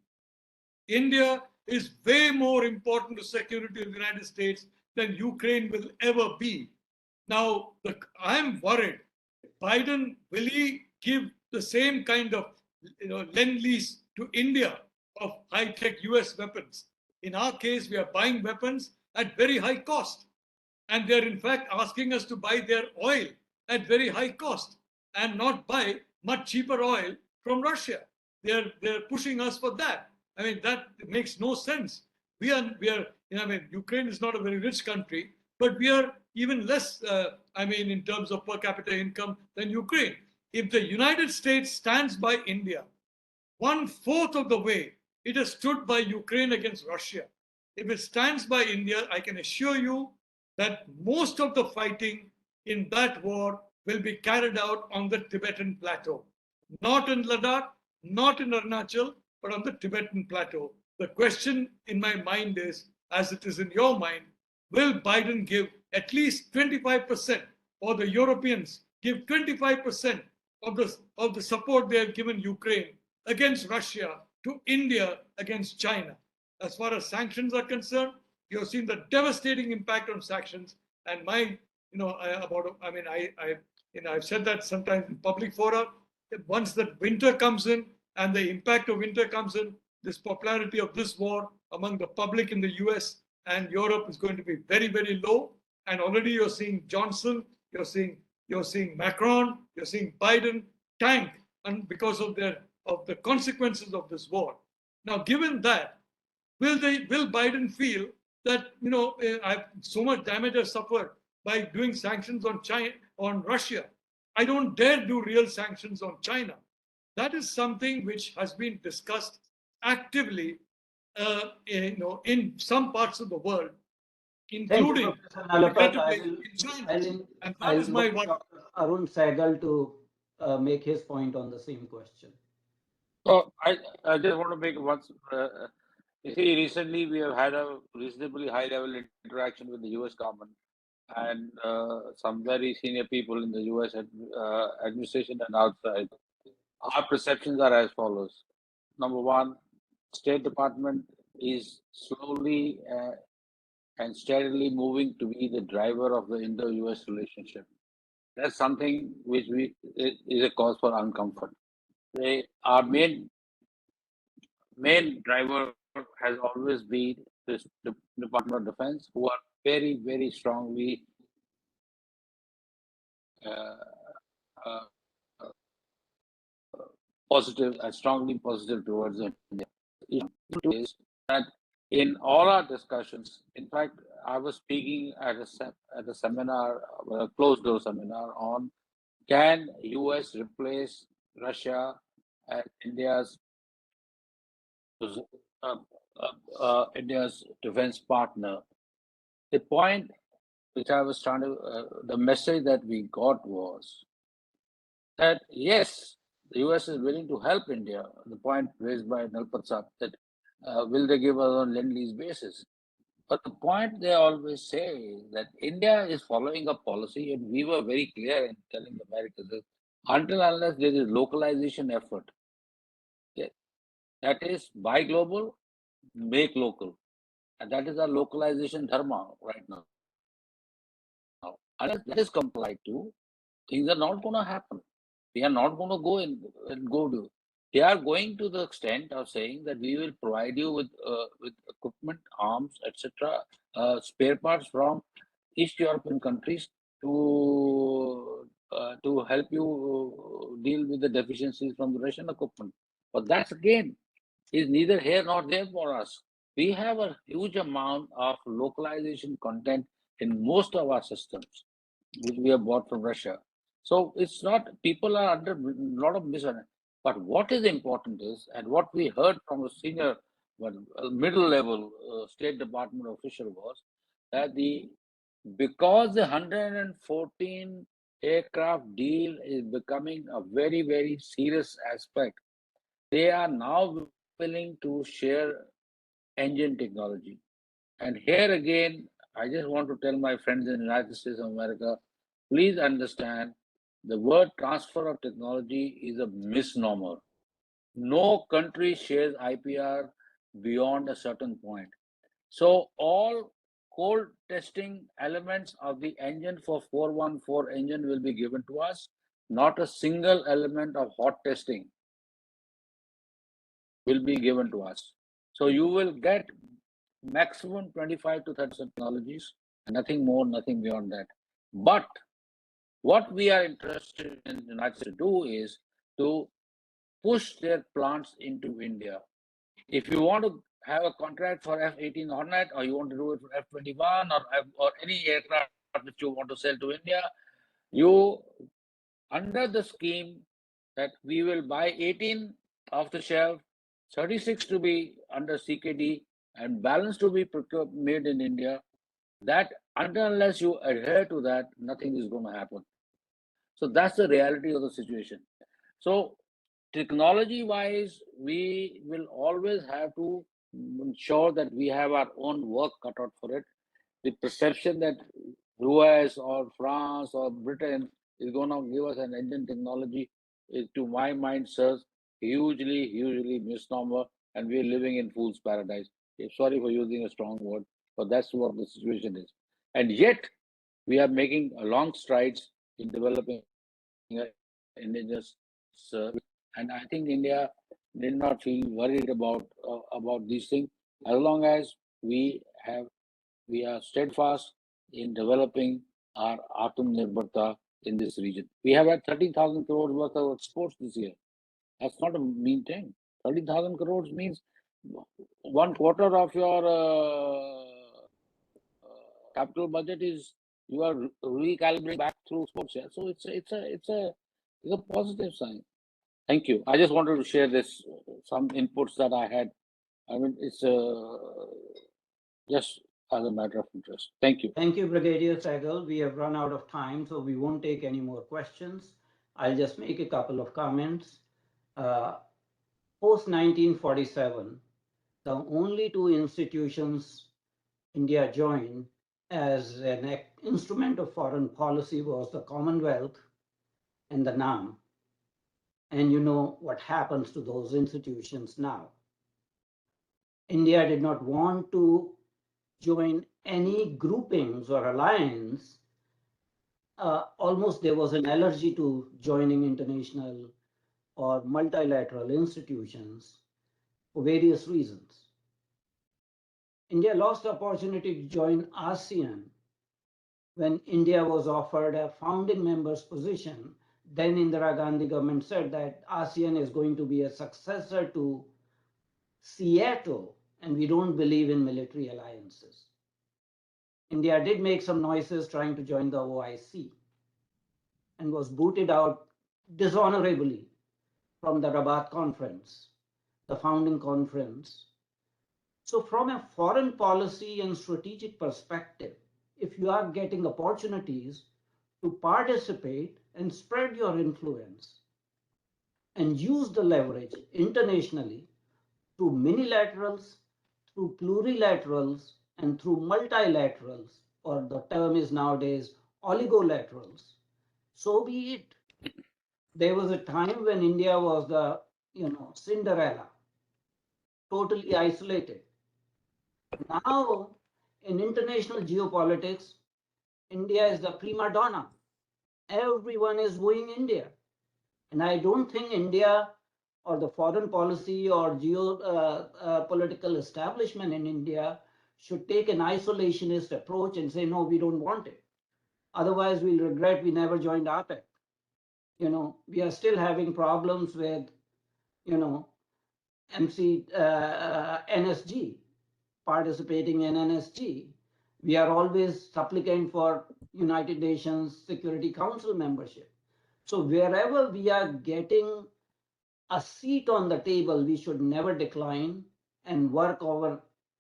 India is way more important to security of the United States than Ukraine will ever be. Now, I'm worried. Biden, will he give the same kind of lend-lease to India of high-tech US weapons? In our case, we are buying weapons at very high cost. And they're in fact asking us to buy their oil at very high cost and not buy much cheaper oil from Russia. They're pushing us for that. I mean, that makes no sense. Ukraine is not a very rich country, but we are even less, in terms of per capita income than Ukraine. If the United States stands by India, 1/4 of the way it has stood by Ukraine against Russia. If it stands by India, I can assure you that most of the fighting in that war will be carried out on the Tibetan plateau. Not in Ladakh, not in Arunachal, but on the Tibetan plateau. The question in my mind is, as it is in your mind, will Biden give at least 25%, or the Europeans give 25% of the support they have given Ukraine against Russia to India against China? As far as sanctions are concerned, you have seen the devastating impact on sanctions. And I've said that sometimes in public fora. Once the winter comes in and the impact of winter comes in, this popularity of this war among the public in the US and Europe is going to be very, very low. And already you're seeing Johnson, you're seeing Macron, you're seeing Biden tank, and because of the consequences of this war. Now, given that, will Biden feel that so much damage has suffered by doing sanctions on Russia? I don't dare do real sanctions on China. That is something which has been discussed actively, in some parts of the world, including in China. And that I'll is my invite one. Dr. Arun Sahgal to make his point on the same question. So I just want to make one. You see, recently we have had a reasonably high-level interaction with the U.S. government and some very senior people in the U.S. Administration and outside. Our perceptions are as follows. Number one, State Department is slowly and steadily moving to be the driver of the Indo-US relationship. That's something which is a cause for uncomfort. Our main driver has always been the Department of Defense, who are very, very strongly positive and strongly positive towards India. Is that in all our discussions, in fact, I was speaking at a seminar, a closed door seminar on can US replace Russia as India's defense partner. The point which I was trying to, the message that we got was that yes, the US is willing to help India. The point raised by Nalapat that will they give us on lend-lease basis? But the point they always say is that India is following a policy, and we were very clear in telling the Americans that until unless there is localization effort, that is buy global, make local. And that is our localization dharma right now. Unless that is complied to, things are not going to happen. We are not going to go to. They are going to the extent of saying that we will provide you with equipment, arms, etc., spare parts from East European countries to help you deal with the deficiencies from the Russian equipment. But that's again is neither here nor there for us. We have a huge amount of localization content in most of our systems, which we have bought from Russia. So it's not, people are under a lot of misunderstanding. But what is important is, and what we heard from a senior, middle level State Department official was that because the 114 aircraft deal is becoming a very, very serious aspect, they are now willing to share engine technology. And here again, I just want to tell my friends in the United States of America, please understand the word transfer of technology is a misnomer. No country shares IPR beyond a certain point. So all cold testing elements of the engine for 414 engine will be given to us, not a single element of hot testing will be given to us. So you will get maximum 25 to 30 technologies, and nothing more, nothing beyond that. But what we are interested in the United States to do is to push their plants into India. If you want to have a contract for F-18 Hornet, or you want to do it for F-21 or any aircraft which you want to sell to India, you, under the scheme that we will buy 18 off the shelf, 36 to be under CKD, and balance to be made in India, that unless you adhere to that, nothing is going to happen. So that's the reality of the situation. So technology wise, we will always have to ensure that we have our own work cut out for it. The perception that US or France or Britain is going to give us an engine technology is, to my mind, serves hugely misnomer, and we're living in fool's paradise. Sorry for using a strong word, but that's what the situation is. And yet, we are making long strides in developing indigenous service. And I think India did not feel worried about these things, as long as we are steadfast in developing our Atmanirbharta in this region. We have had 30,000 crores worth of exports this year. That's not a mean thing. 30,000 crores means 1/4 of your capital budget is you are recalibrating back through sports. Yeah? So it's a positive sign. Thank you. I just wanted to share this, some inputs that I had. I mean, it's just as a matter of interest. Thank you. Thank you, Brigadier Sahgal. We have run out of time, so we won't take any more questions. I'll just make a couple of comments. Post 1947, the only two institutions India joined as an instrument of foreign policy was the Commonwealth and the NAM. And you know what happens to those institutions now. India did not want to join any groupings or alliance. Almost there was an allergy to joining international or multilateral institutions for various reasons. India lost the opportunity to join ASEAN when India was offered a founding member's position. Then Indira Gandhi government said that ASEAN is going to be a successor to Seattle, and we don't believe in military alliances. India did make some noises trying to join the OIC and was booted out dishonorably from the Rabat conference, the founding conference. So from a foreign policy and strategic perspective, if you are getting opportunities to participate and spread your influence and use the leverage internationally through minilaterals, through plurilaterals, and through multilaterals, or the term is nowadays oligolaterals, so be it. There was a time when India was the Cinderella, totally isolated. Now, in international geopolitics, India is the prima donna, everyone is going India. And I don't think India or the foreign policy or geopolitical establishment in India should take an isolationist approach and say, no, we don't want it. Otherwise, we'll regret we never joined APEC. We are still having problems with, NSG, participating in NSG. We are always supplicant for United Nations Security Council membership. So wherever we are getting a seat on the table, we should never decline and work our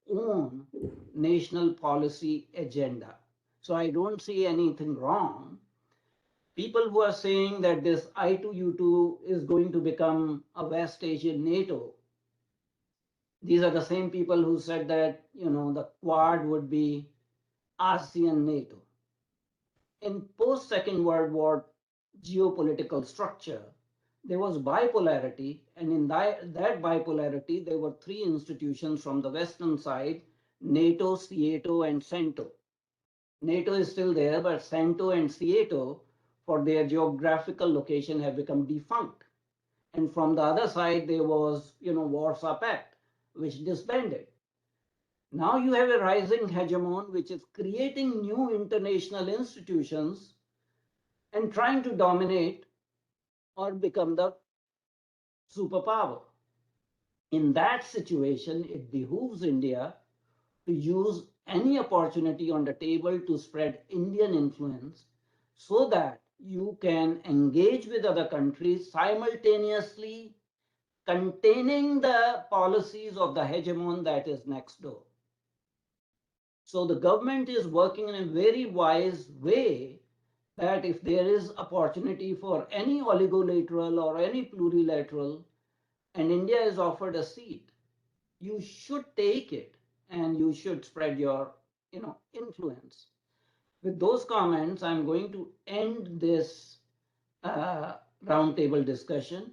own national policy agenda. So I don't see anything wrong. People who are saying that this I2U2 is going to become a West Asian NATO, these are the same people who said that, the Quad would be ASEAN NATO. In post-Second World War geopolitical structure, there was bipolarity, and in that bipolarity, there were three institutions from the Western side, NATO, SEATO, and CENTO. NATO is still there, but CENTO and SEATO, for their geographical location, have become defunct. And from the other side, there was, Warsaw Pact, which disbanded. Now you have a rising hegemon, which is creating new international institutions and trying to dominate or become the superpower. In that situation, it behooves India to use any opportunity on the table to spread Indian influence so that you can engage with other countries simultaneously containing the policies of the hegemon that is next door. So the government is working in a very wise way that if there is opportunity for any oligolateral or any plurilateral, and India is offered a seat, you should take it and you should spread your influence. With those comments, I'm going to end this roundtable discussion.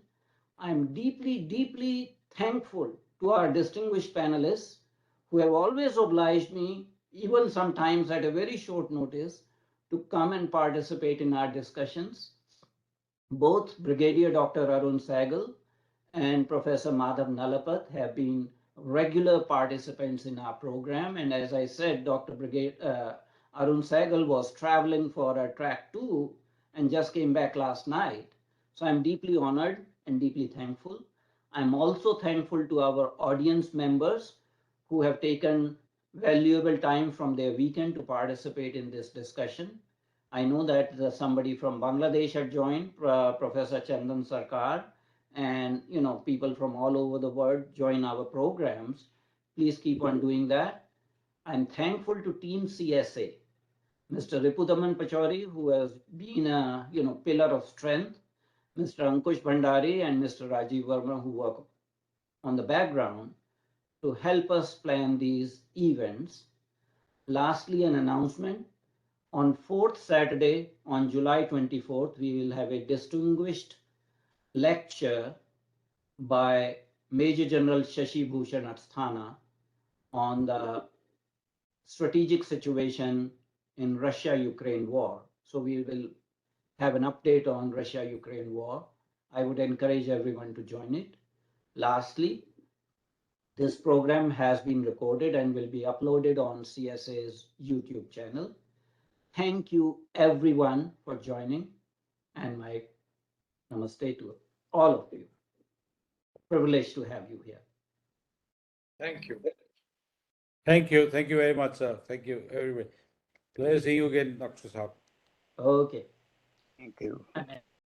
I'm deeply, deeply thankful to our distinguished panelists who have always obliged me, even sometimes at a very short notice, to come and participate in our discussions. Both Brigadier Dr. Arun Sahgal and Professor M.D.Nalapat have been regular participants in our program. And as I said, Dr. Arun Sahgal was traveling for a track 2 and just came back last night. So I'm deeply honored and deeply thankful. I'm also thankful to our audience members who have taken valuable time from their weekend to participate in this discussion. I know that somebody from Bangladesh had joined, Professor Chandan Sarkar, and people from all over the world join our programs. Please keep on doing that. I'm thankful to Team CSA, Mr. Ripudaman Pachori, who has been a pillar of strength, Mr. Ankush Bhandari and Mr. Rajiv Verma, who work on the background to help us plan these events. Lastly, an announcement. On 4th Saturday, on July 24th, we will have a distinguished lecture by Major General Shashi Bhushan Asthana on the strategic situation in Russia-Ukraine war. So we will have an update on Russia-Ukraine war. I would encourage everyone to join it. Lastly, this program has been recorded and will be uploaded on CSA's YouTube channel. Thank you everyone for joining, and my namaste to all of you. Privileged to have you here. Thank you. Thank you. Thank you very much, sir. Thank you, everybody. Glad to see you again, Dr. Saab. Okay. Thank you.